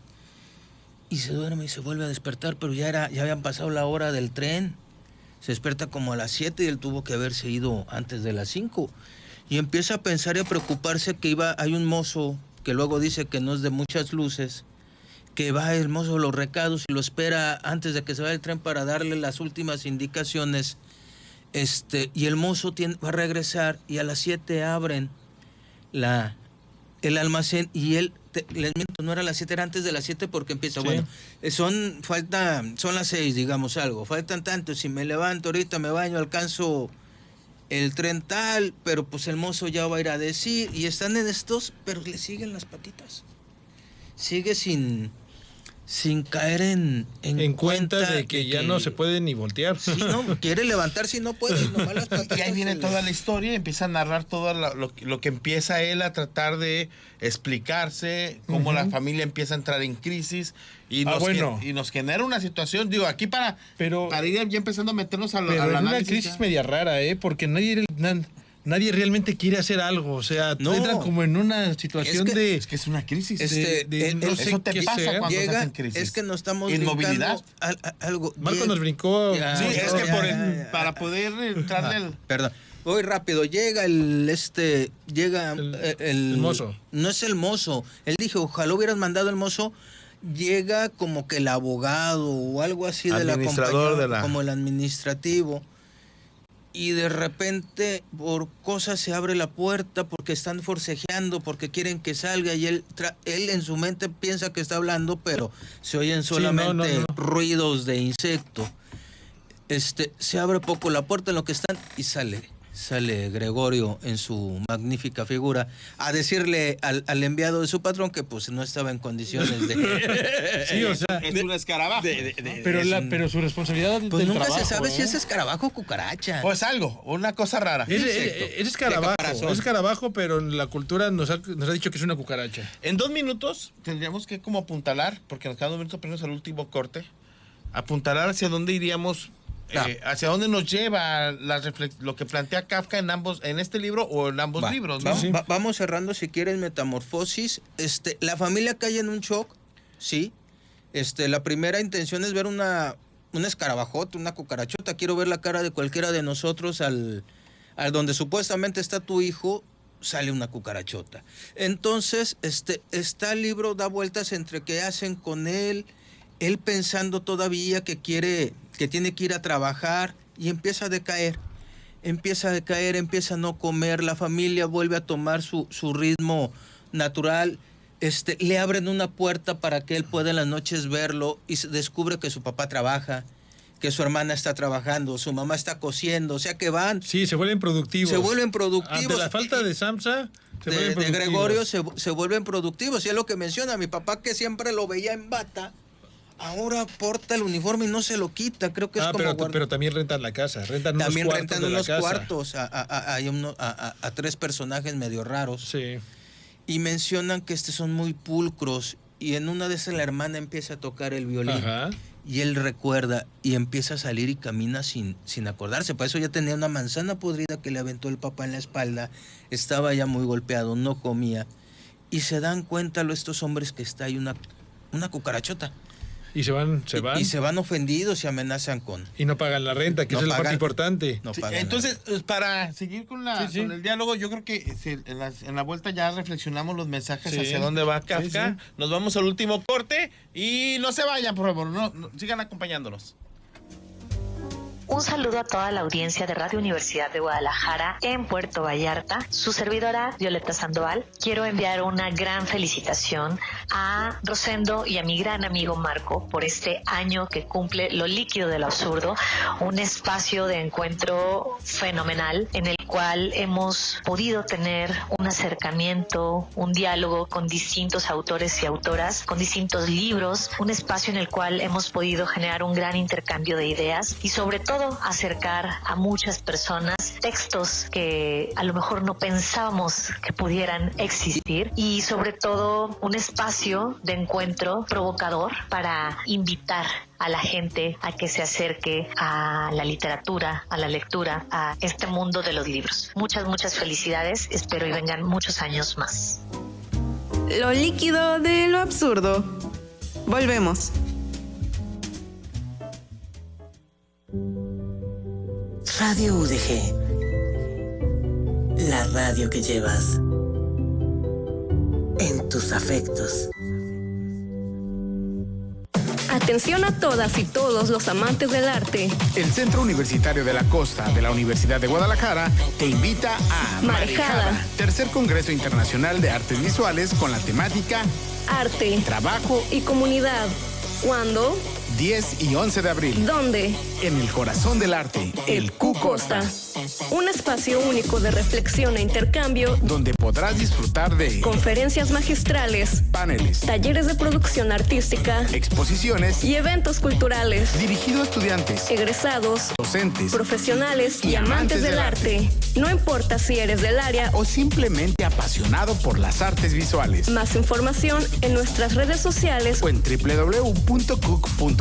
Y se duerme y se vuelve a despertar, pero ya habían pasado la hora del tren. Se despierta como a las 7 y él tuvo que haberse ido antes de las 5. Y empieza a pensar y a preocuparse que hay un mozo que luego dice que no es de muchas luces, que va el mozo a los recados y lo espera antes de que se vaya el tren para darle las últimas indicaciones. Y el mozo va a regresar y a las 7 abren el almacén y él, les miento, no era a las 7, era antes de las 7 porque empieza, bueno, son las 6, digamos algo, faltan tanto, si me levanto ahorita, me baño, alcanzo el tren tal, pero pues el mozo ya va a ir a decir, y están en estos, pero le siguen las patitas. Sigue sin caer en cuenta de que ya no se puede ni voltear. Sí, no, quiere levantarse y no puede, nomás las patitas. Y ahí viene toda la historia, empieza a narrar todo lo que empieza él a tratar de explicarse, cómo la familia empieza a entrar en crisis y nos genera una situación, digo, aquí para ir ya empezando a meternos a pero la es una crisis media rara, porque nadie realmente quiere hacer algo, o sea, entran como en una situación es que es una crisis. Eso te pasa cuando estás en crisis. Es que nos estamos inmovilidad. Algo. Marco nos brincó. Es que para poder entrarle perdón. Voy rápido, llega el mozo. No es el mozo. Él dijo, ojalá hubieras mandado el mozo. Llega como que el abogado o algo así de la compañía, como el administrativo. Y de repente, por cosas se abre la puerta porque están forcejeando, porque quieren que salga y él en su mente piensa que está hablando, pero se oyen solamente ruidos de insecto. Se abre poco la puerta en lo que están y sale Gregorio en su magnífica figura a decirle al enviado de su patrón que pues no estaba en condiciones de... Sí, o sea... Es un escarabajo. Pero su responsabilidad pues del nunca trabajo, se sabe si es escarabajo o cucaracha. Pues algo, una cosa rara. Es escarabajo, pero la cultura nos ha dicho que es una cucaracha. En 2 minutos tendríamos que como apuntalar, porque nos quedan 2 minutos primero al último corte, apuntalar hacia dónde iríamos... hacia dónde nos lleva lo que plantea Kafka en este libro o en ambos libros, ¿no? Vamos cerrando, si quieres, Metamorfosis. La familia cae en un shock, sí. La primera intención es ver una escarabajote, una cucarachota. Quiero ver la cara de cualquiera de nosotros al donde supuestamente está tu hijo, sale una cucarachota. Entonces, está el libro, da vueltas entre qué hacen con él pensando todavía que tiene que ir a trabajar, y empieza a decaer, empieza a no comer, la familia vuelve a tomar su ritmo natural. Le abren una puerta para que él pueda en las noches verlo, y descubre que su papá trabaja, que su hermana está trabajando, su mamá está cosiendo, o sea que van... Sí, se vuelven productivos. Ante la falta de Samsa, de Gregorio se vuelven productivos, y es lo que menciona mi papá, que siempre lo veía en bata, ahora porta el uniforme y no se lo quita. Creo que es como... Pero también rentan la casa, rentan unos cuartos a 3 personajes medio raros. Sí. Y mencionan que son muy pulcros, y en una de esas la hermana empieza a tocar el violín. Ajá. Y él recuerda y empieza a salir y camina sin acordarse. Para eso ya tenía una manzana podrida que le aventó el papá en la espalda. Estaba ya muy golpeado, no comía. Y se dan cuenta estos hombres que está ahí una cucarachota. Y se van. Y se van ofendidos y amenazan con... Y no pagan la renta, que es la parte importante. Sí, entonces, para seguir con el diálogo, yo creo que en la vuelta ya reflexionamos los mensajes hacia dónde va Kafka. Sí. Nos vamos al último corte y no se vayan, por favor, no sigan acompañándonos. Un saludo a toda la audiencia de Radio Universidad de Guadalajara en Puerto Vallarta. Su servidora Violeta Sandoval. Quiero enviar una gran felicitación a Rosendo y a mi gran amigo Marco por este año que cumple Lo Líquido de lo Absurdo, un espacio de encuentro fenomenal en el cual hemos podido tener un acercamiento, un diálogo con distintos autores y autoras, con distintos libros, un espacio en el cual hemos podido generar un gran intercambio de ideas y sobre todo acercar a muchas personas textos que a lo mejor no pensábamos que pudieran existir, y sobre todo un espacio de encuentro provocador para invitar a la gente a que se acerque a la literatura, a la lectura, a este mundo de los libros. Muchas felicidades, espero y vengan muchos años más. Lo líquido de lo absurdo. Volvemos. Radio UDG, la radio que llevas en tus afectos. Atención a todas y todos los amantes del arte. El Centro Universitario de la Costa de la Universidad de Guadalajara te invita a Marejada, tercer Congreso Internacional de Artes Visuales con la temática Arte, Trabajo y Comunidad. ¿Cuándo? 10 y 11 de abril. ¿Dónde? En el corazón del arte, el Q Costa. Un espacio único de reflexión e intercambio, donde podrás disfrutar de conferencias magistrales, paneles, talleres de producción artística, exposiciones y eventos culturales, dirigido a estudiantes, egresados, docentes, profesionales y amantes del arte. No importa si eres del área o simplemente apasionado por las artes visuales. Más información en nuestras redes sociales o en www.cuc.udg.mx.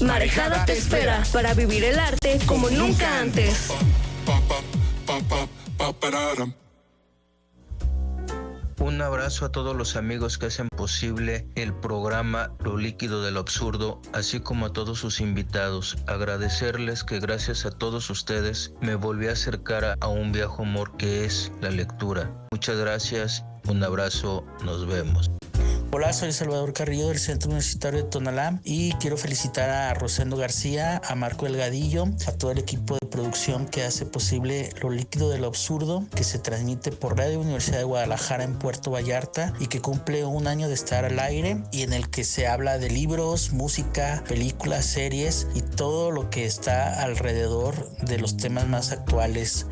Marejada te espera para vivir el arte como nunca antes. Un abrazo a todos los amigos que hacen posible el programa Lo Líquido de lo Absurdo, así como a todos sus invitados. Agradecerles que gracias a todos ustedes me volví a acercar a un viejo amor que es la lectura. Muchas gracias, un abrazo, nos vemos. Hola, soy Salvador Carrillo del Centro Universitario de Tonalá y quiero felicitar a Rosendo García, a Marco Delgadillo, a todo el equipo de producción que hace posible Lo Líquido de lo Absurdo, que se transmite por Radio Universidad de Guadalajara en Puerto Vallarta y que cumple un año de estar al aire, y en el que se habla de libros, música, películas, series y todo lo que está alrededor de los temas más actuales.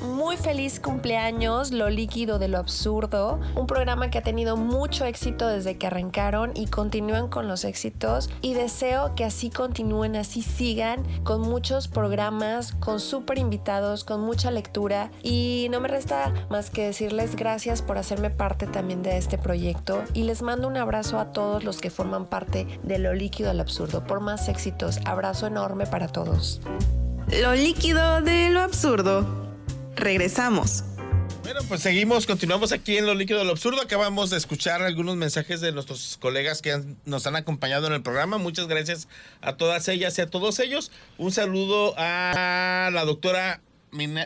Muy feliz cumpleaños, Lo Líquido de lo Absurdo. Un programa que ha tenido mucho éxito desde que arrancaron y continúan con los éxitos. Y deseo que así continúen, así sigan, con muchos programas, con súper invitados, con mucha lectura. Y no me resta más que decirles gracias por hacerme parte también de este proyecto. Y les mando un abrazo a todos los que forman parte de Lo Líquido de lo Absurdo. Por más éxitos, abrazo enorme para todos. Lo líquido de lo absurdo. Regresamos. Bueno, pues continuamos aquí en Lo Líquido de lo Absurdo. Acabamos de escuchar algunos mensajes de nuestros colegas que nos han acompañado en el programa. Muchas gracias a todas ellas y a todos ellos. Un saludo a la doctora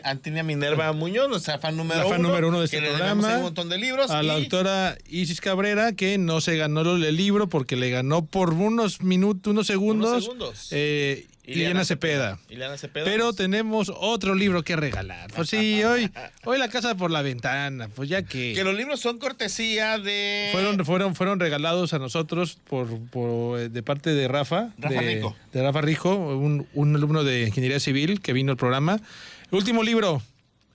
Antonia Minerva Muñoz, nuestra fan número uno de este que programa. Le un montón de libros. A la doctora Isis Cabrera, que no se ganó el libro porque le ganó por unos segundos. Ileana Cepeda. Pero tenemos otro libro que regalar. Pues sí, hoy la casa por la ventana, pues ya que... Que los libros son cortesía de... Fueron regalados a nosotros de parte de Rafa. Rico. De Rafa Rijo, un alumno de Ingeniería Civil que vino al programa. El último libro,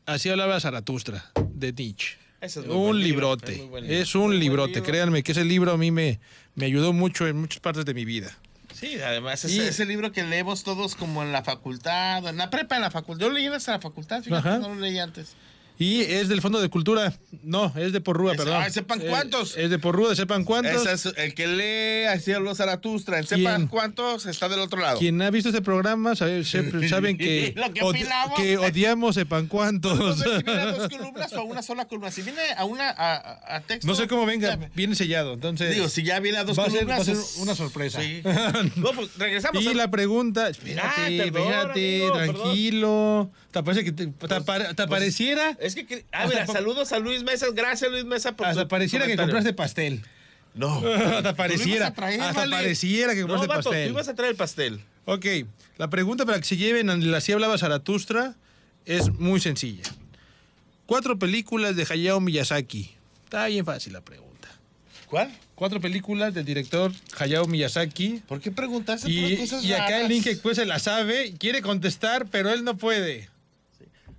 Así hablaba Zaratustra, de Nietzsche. Un librote. Es un librote. Créanme que ese libro a mí me ayudó mucho en muchas partes de mi vida. Sí, además ese libro que leemos todos como en la facultad, en la prepa, en la facultad. Yo leí hasta la facultad, fíjate, no lo leí antes. Y es del Fondo de Cultura. No, es de Porrúa, perdón. ¿Sepan cuántos? Es de Porrúa, de Sepan Cuántos. Es el que lee Así habló Zaratustra. En Sepan Cuántos está del otro lado. Quien ha visto este programa saben que, que odiamos Sepan Cuántos. No sé si viene a 2 columnas o a una sola columna. Si viene a texto... No sé cómo venga, viene sellado. Entonces, digo, si ya viene a 2 columnas... Va a ser una sorpresa. Sí. No, pues regresamos. Y la pregunta... Espérate, tranquilo. ¿Te parece que te pareciera? Es que mira, saludos a Luis Mesa. Gracias, Luis Mesa, por hasta pareciera que compraste pastel. No. Hasta pareciera. Pareciera que compraste pastel. Tú ibas a traer el pastel. Ok. La pregunta para que se lleven Así hablaba Zaratustra es muy sencilla. 4 películas de Hayao Miyazaki. Está bien fácil la pregunta. ¿Cuál? 4 películas del director Hayao Miyazaki. ¿Por qué preguntaste por cosas y acá raras? el link pues se la sabe, quiere contestar, pero él no puede.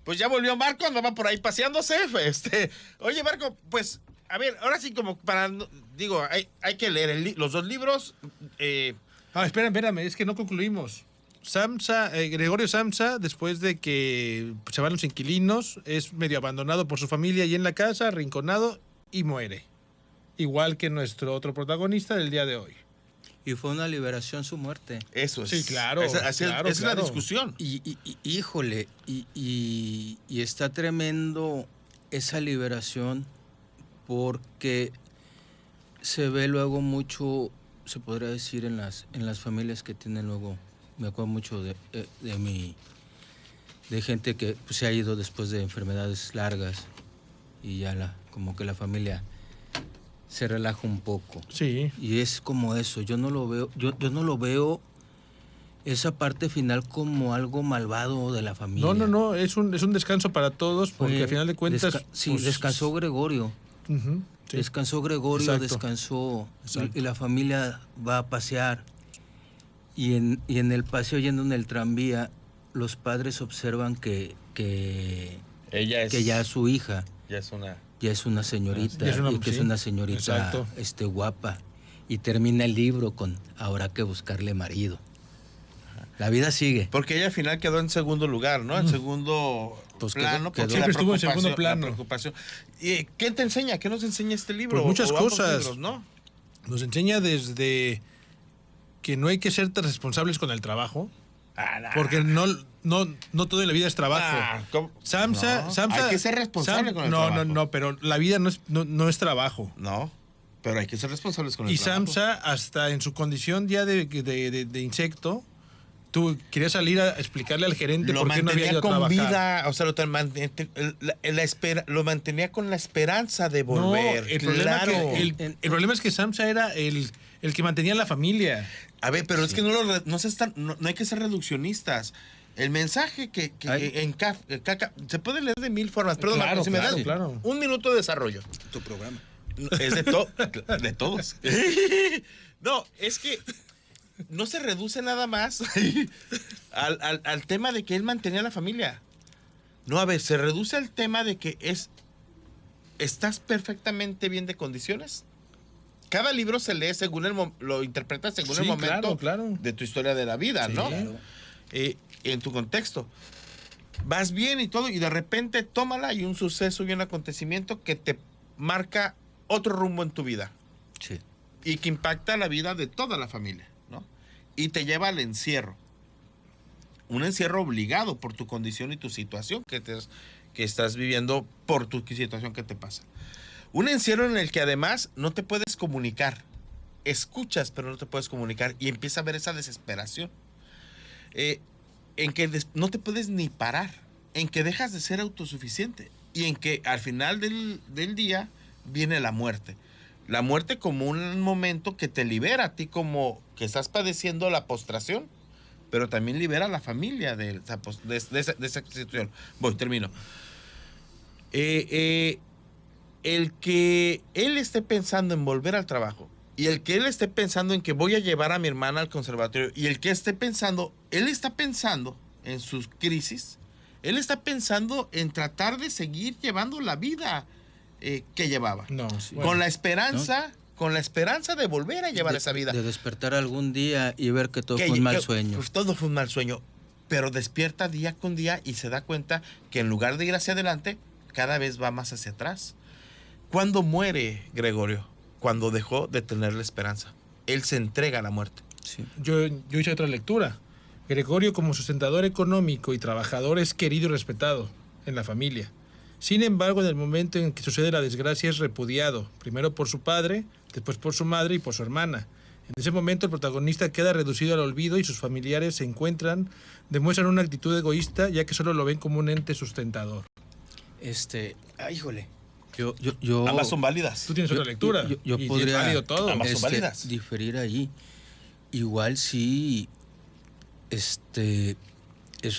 Pues ya volvió Marco, andaba por ahí paseándose. Oye, Marco, pues, a ver, ahora sí como digo, hay que leer los 2 libros. Espérame, es que no concluimos. Gregorio Samsa, después de que se van los inquilinos, es medio abandonado por su familia y en la casa, arrinconado, y muere. Igual que nuestro otro protagonista del día de hoy. Y fue una liberación su muerte. Eso es. Sí, claro. Esa es la discusión. Híjole, y está tremendo esa liberación porque se ve luego mucho, se podría decir, en las familias que tienen luego. Me acuerdo mucho de gente que pues, se ha ido después de enfermedades largas y ya como que la familia se relaja un poco. Sí. Y es como eso, yo no lo veo, yo no lo veo esa parte final como algo malvado de la familia. No, es un descanso para todos, porque al final de cuentas... descansó Gregorio. Uh-huh, sí. Descansó Gregorio, Exacto. descansó y la familia va a pasear. Y en el paseo, yendo en el tranvía, los padres observan que ya su hija ya es una señorita, es una señorita guapa. Y termina el libro con habrá que buscarle marido. La vida sigue. Porque ella al final quedó en segundo lugar, ¿no? En segundo plano. Siempre estuvo en segundo plano. La preocupación. ¿Y qué te enseña? ¿Qué nos enseña este libro? Pues muchas cosas. Libros, ¿no? Nos enseña desde que no hay que ser tan responsables con el trabajo. Porque no todo en la vida es trabajo. Samsa, hay que ser responsable con el trabajo. No, pero la vida no es trabajo. No, pero hay que ser responsables con el trabajo. Y Samsa, hasta en su condición ya de insecto, tú querías salir a explicarle al gerente por qué no había ido a trabajar. Vida, o sea, lo mantenía con la esperanza de volver. El problema es que Samsa era el que mantenía a la familia. A ver, pero es que no hay que ser reduccionistas. El mensaje que en Kafka se puede leer de 1000 formas. Perdón, claro, si me das un minuto de desarrollo. Tu programa. Es de todos. No, es que no se reduce nada más al tema de que él mantenía a la familia. No, a ver, se reduce al tema de que ¿estás perfectamente bien de condiciones? Cada libro se lee según lo interpretas según el momento de tu historia de la vida, ¿no? Claro. En tu contexto. Vas bien y todo, y de repente tómala y un suceso y un acontecimiento que te marca otro rumbo en tu vida. Sí. Y que impacta la vida de toda la familia, ¿no? Y te lleva al encierro. Un encierro obligado por tu condición y tu situación estás viviendo por tu situación que te pasa. Un encierro en el que además no te puedes comunicar. Escuchas, pero no te puedes comunicar. Y empieza a ver esa desesperación. En que no te puedes ni parar. En que dejas de ser autosuficiente. Y en que al final del día viene la muerte. La muerte como un momento que te libera a ti, como que estás padeciendo la postración, pero también libera a la familia de esa situación. Termino. El que él esté pensando en volver al trabajo y el que él esté pensando en que voy a llevar a mi hermana al conservatorio y el que esté pensando, él está pensando en sus crisis, él está pensando en tratar de seguir llevando la vida que llevaba. Con la esperanza... ¿no? Con la esperanza de volver a llevar esa vida. De despertar algún día y ver que todo fue un mal sueño. Pues todo fue un mal sueño. Pero despierta día con día y se da cuenta que en lugar de ir hacia adelante, cada vez va más hacia atrás. ¿Cuándo muere Gregorio? Cuando dejó de tener la esperanza. Él se entrega a la muerte. Sí. Yo hice otra lectura. Gregorio, como sustentador económico y trabajador, es querido y respetado en la familia. Sin embargo, en el momento en que sucede la desgracia es repudiado, primero por su padre, después por su madre y por su hermana. En ese momento el protagonista queda reducido al olvido y sus familiares demuestran una actitud egoísta, ya que solo lo ven como un ente sustentador. Híjole. Ambas son válidas. Tú tienes otra lectura. Yo podría válido todo. Ambas son válidas. Diferir ahí. Igual sí, es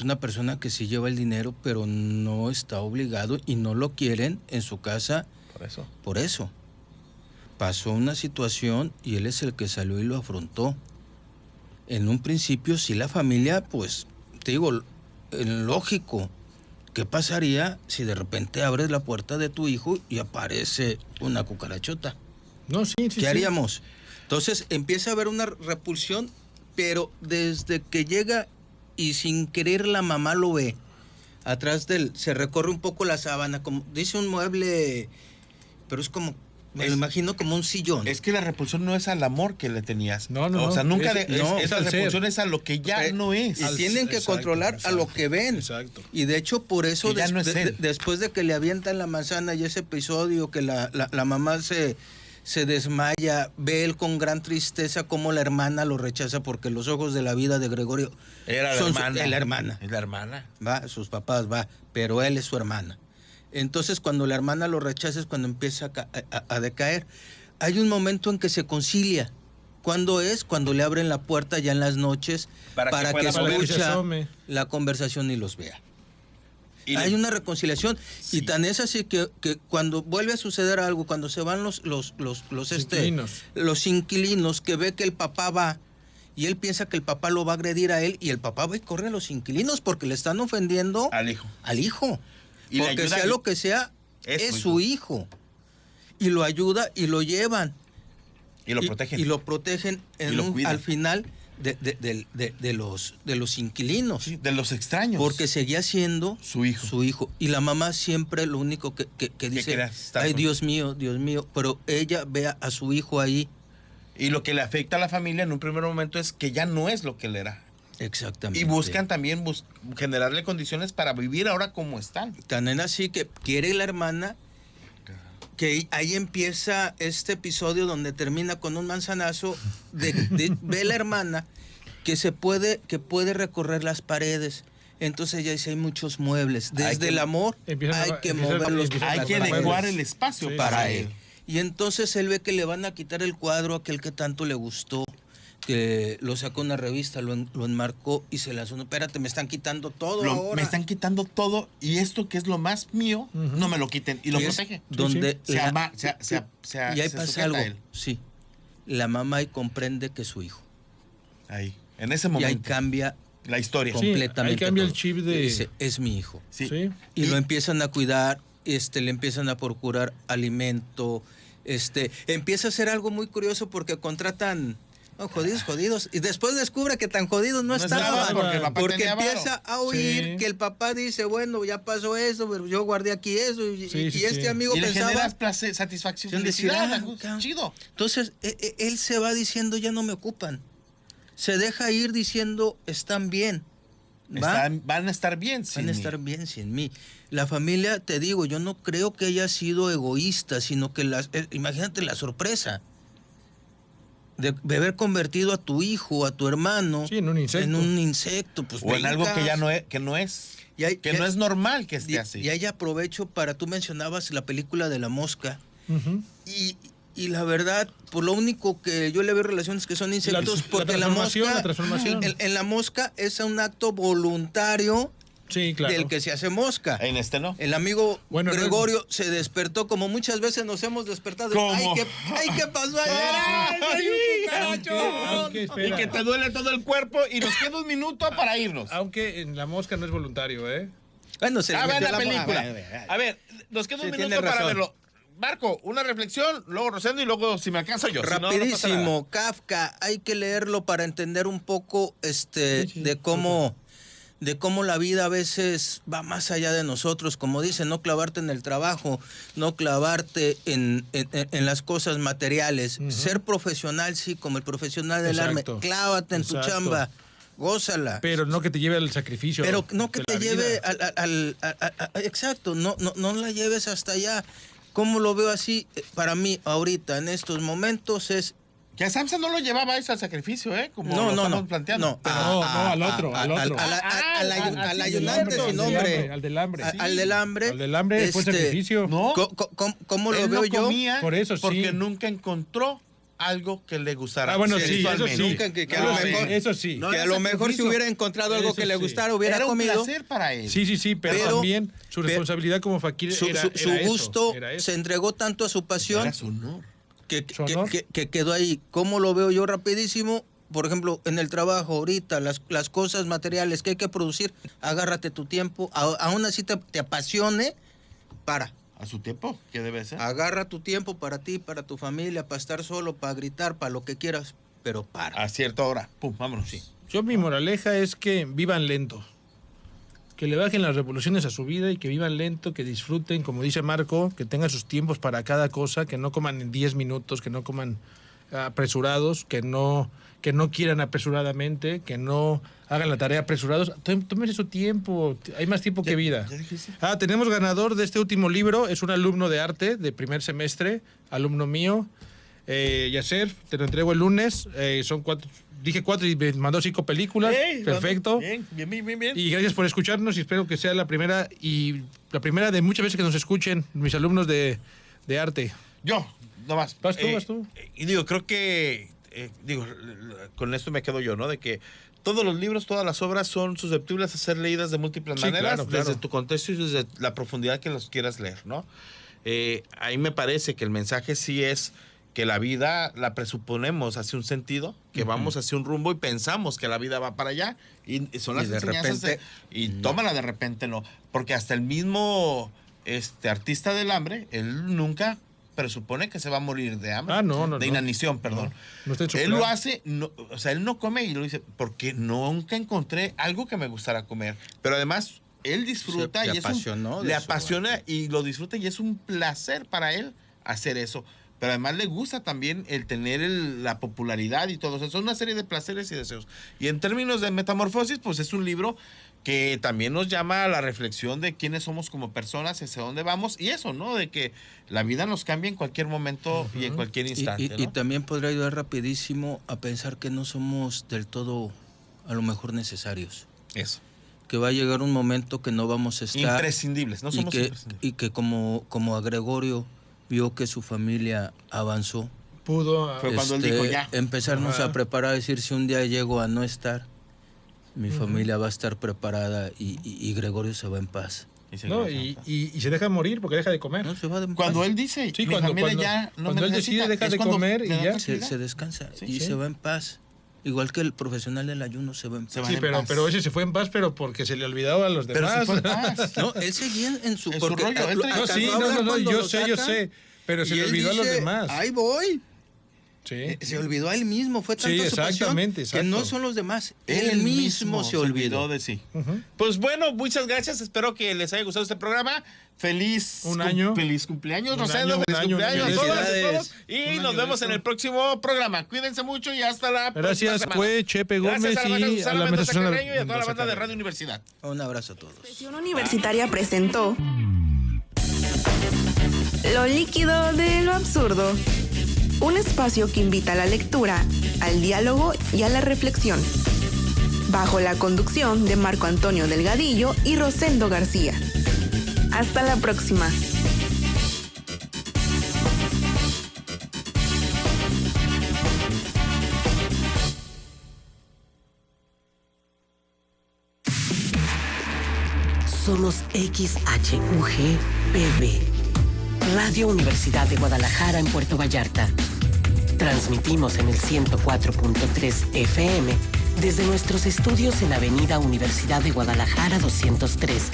una persona que sí lleva el dinero, pero no está obligado y no lo quieren en su casa. Por eso. Pasó una situación y él es el que salió y lo afrontó. En un principio sí la familia, pues, te digo, lógico. ¿Qué pasaría si de repente abres la puerta de tu hijo y aparece una cucarachota? ¿Qué haríamos? Entonces empieza a haber una repulsión, pero desde que llega y sin querer la mamá lo ve, atrás de él se recorre un poco la sábana, como dice un mueble, pero es como, me lo imagino como un sillón. Es que la repulsión no es al amor que le tenías. No. O sea, nunca esa repulsión es a lo que ya no es. Y tienen que controlar a lo que ven. Exacto. Y de hecho, por eso, ya no es después de que le avientan la manzana y ese episodio que la mamá se desmaya, ve él con gran tristeza cómo la hermana lo rechaza, porque los ojos de la vida de Gregorio son la hermana. Es la hermana. Va, sus papás, pero él es su hermana. Entonces, cuando la hermana lo rechaza es cuando empieza a decaer. Hay un momento en que se concilia. ¿Cuándo es? Cuando le abren la puerta ya en las noches para que escucha la conversación y los vea. Hay una reconciliación, y tan es así que cuando vuelve a suceder algo, cuando se van los inquilinos, que ve que el papá va y él piensa que el papá lo va a agredir a él, y el papá va y corre a los inquilinos porque le están ofendiendo al hijo. Y porque sea lo que sea, es su hijo. Y lo ayuda y lo llevan. Y lo protegen. Y lo protegen al final de los inquilinos. Sí, de los extraños. Porque seguía siendo su hijo. Y la mamá siempre lo único que dice, ay, Dios mío, pero ella ve a su hijo ahí. Y lo que le afecta a la familia en un primer momento es que ya no es lo que él era. Exactamente. Y buscan también generarle condiciones para vivir ahora como están. Tan es así que quiere la hermana, que ahí empieza este episodio donde termina con un manzanazo ve la hermana que puede recorrer las paredes. Entonces ella dice, hay muchos muebles. Desde el amor hay que moverlos. Hay que adecuar el espacio para él. Y entonces él ve que le van a quitar el cuadro a aquel que tanto le gustó, que lo sacó una revista, lo enmarcó y se lanzó. Espérate, me están quitando todo ahora. Me están quitando todo, y esto que es lo más mío, no me lo quiten. Y lo protege. Donde y ahí pasa algo. Sí. La mamá ahí comprende que es su hijo. Ahí, en ese momento. Y ahí cambia la historia. Completamente. Ahí cambia el chip de... Dice, es mi hijo. Sí. Y lo empiezan a cuidar, le empiezan a procurar alimento. Empieza a hacer algo muy curioso porque contratan jodidos. Y después descubre que tan jodidos no estaban. Porque empieza a oír que el papá dice, bueno, ya pasó eso, pero yo guardé aquí eso. Y amigo y pensaba... le generas placer, satisfacción, felicidad. Chido. Entonces, él se va diciendo, ya no me ocupan. Se deja ir diciendo, están bien. van a estar bien sin mí. Van a estar bien sin mí. La familia, te digo, yo no creo que haya sido egoísta, sino que imagínate la sorpresa de haber convertido a tu hijo, a tu hermano, en un insecto. Pues, o en algo que ya no es, que no es normal que esté así. Y ahí aprovecho para, tú mencionabas la película de La Mosca, y la verdad, por lo único que yo le veo relaciones que son insectos, porque la mosca, en La Mosca es un acto voluntario. Sí, claro. Del que se hace mosca. En este no. El amigo Gregorio se despertó como muchas veces nos hemos despertado. ¡Ay, qué pasó ayer! Y que te duele todo el cuerpo y nos queda un minuto para irnos. Aunque en La Mosca no es voluntario, ¿eh? Bueno, se ver la película. A ver, nos queda un minuto para verlo. Marco, una reflexión, luego Rosendo y luego si me alcanzo yo. Rapidísimo, si no, Kafka, hay que leerlo para entender un poco de cómo la vida a veces va más allá de nosotros, como dice, no clavarte en el trabajo, no clavarte en las cosas materiales, ser profesional, sí, como el profesional del arma, clávate en tu chamba, gózala. Pero no que te lleve al sacrificio. Pero no que te lleve exacto, no la lleves hasta allá. ¿Cómo lo veo así? Para mí, ahorita, en estos momentos es... Que a Samson no lo llevaba eso al sacrificio, ¿eh? Como lo estamos planteando. Al otro. Al ayudante sin nombre. Al del hambre. Al del hambre. Al del hambre fue sacrificio. ¿No? ¿Cómo lo veo yo? Por eso sí. Porque nunca encontró algo que le gustara. Bueno, sí, eso sí. Eso sí. Que a lo mejor si hubiera encontrado algo que le gustara, hubiera comido. Era un placer para él. Sí, pero también su responsabilidad como fakir era su gusto se entregó tanto a su pasión. Era su honor. Que quedó ahí. ¿Cómo lo veo yo rapidísimo? Por ejemplo, en el trabajo ahorita, las cosas materiales que hay que producir, agárrate tu tiempo, aún así te apasione, para. ¿A su tiempo? ¿Qué debe ser? Agarra tu tiempo para ti, para tu familia, para estar solo, para gritar, para lo que quieras, pero para. A cierta hora. Pum, vámonos. Sí. Yo mi moraleja es que vivan lento. Que le bajen las revoluciones a su vida y que vivan lento, que disfruten, como dice Marco, que tengan sus tiempos para cada cosa, que no coman en 10 minutos, que no coman apresurados, que no quieran apresuradamente, que no hagan la tarea apresurados. Tómense su tiempo, hay más tiempo que vida. Tenemos ganador de este último libro, es un alumno de arte de primer semestre, alumno mío, Yasser, te lo entrego el lunes, son 4... Dije 4 y me mandó 5 películas. Perfecto. Bien. Y gracias por escucharnos y espero que sea la primera de muchas veces que nos escuchen mis alumnos de arte. Yo, nomás. Vas tú. Y creo que, con esto me quedo yo, ¿no? De que todos los libros, todas las obras son susceptibles a ser leídas de múltiples maneras, claro. Desde tu contexto y desde la profundidad que los quieras leer, ¿no? Ahí me parece que el mensaje sí es que la vida la presuponemos hacia un sentido, que vamos hacia un rumbo y pensamos que la vida va para allá y son las enseñanzas tómala de repente, no, porque hasta el mismo artista del hambre, él nunca presupone que se va a morir de hambre, de inanición, perdón. No él lo hace, él no come y lo dice porque nunca encontré algo que me gustara comer, pero además él disfruta y le apasiona y lo disfruta y es un placer para él hacer eso. Pero además le gusta también el tener la popularidad y todo eso. Son una serie de placeres y deseos. Y en términos de Metamorfosis, pues es un libro que también nos llama a la reflexión de quiénes somos como personas, hacia dónde vamos. Y eso, ¿no? De que la vida nos cambia en cualquier momento y en cualquier instante. Y también podría ayudar rapidísimo a pensar que no somos del todo, a lo mejor, necesarios. Eso. Que va a llegar un momento que no vamos a estar... Imprescindibles, no somos imprescindibles. Y que como a Gregorio... vio que su familia avanzó. Fue cuando él dijo ya. Empezarnos a preparar, a decir, si un día llego a no estar, mi familia va a estar preparada y Gregorio se va en paz. Y se deja morir porque deja de comer. No, se va de cuando paz. él dice, sí, cuando él decide deja de comer y ya. Se descansa se va en paz. Igual que el profesional del ayuno se va en paz. Sí, pero ese se fue en paz, pero porque se le olvidaba a los demás. Pero se fue en paz. No, él seguía en su rollo. Yo sé. Pero se le olvidó a los demás. Ahí voy. Sí. Se olvidó a él mismo. Fue tanto su pasión que no son los demás. Él mismo se olvidó de sí. Pues bueno, muchas gracias. Espero que les haya gustado este programa. Feliz año. Feliz cumpleaños, Rosendo. Feliz cumpleaños a todos. Y nos vemos en el próximo programa. Cuídense mucho y hasta la próxima Gracias, semana. Cue, Chepe Gómez Gracias a la Mendoza Carreño y a toda la banda de Radio Universidad. Un abrazo a todos. Sesión Universitaria presentó Lo líquido de lo absurdo. Un espacio que invita a la lectura, al diálogo y a la reflexión. Bajo la conducción de Marco Antonio Delgadillo y Rosendo García. Hasta la próxima. Somos XHUGPB, Radio Universidad de Guadalajara en Puerto Vallarta. Transmitimos en el 104.3 FM desde nuestros estudios en Avenida Universidad de Guadalajara 203,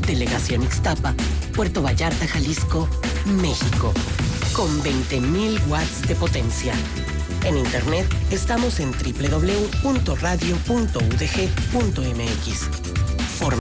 Delegación Ixtapa, Puerto Vallarta, Jalisco, México, con 20.000 watts de potencia. En internet estamos en www.radio.udg.mx.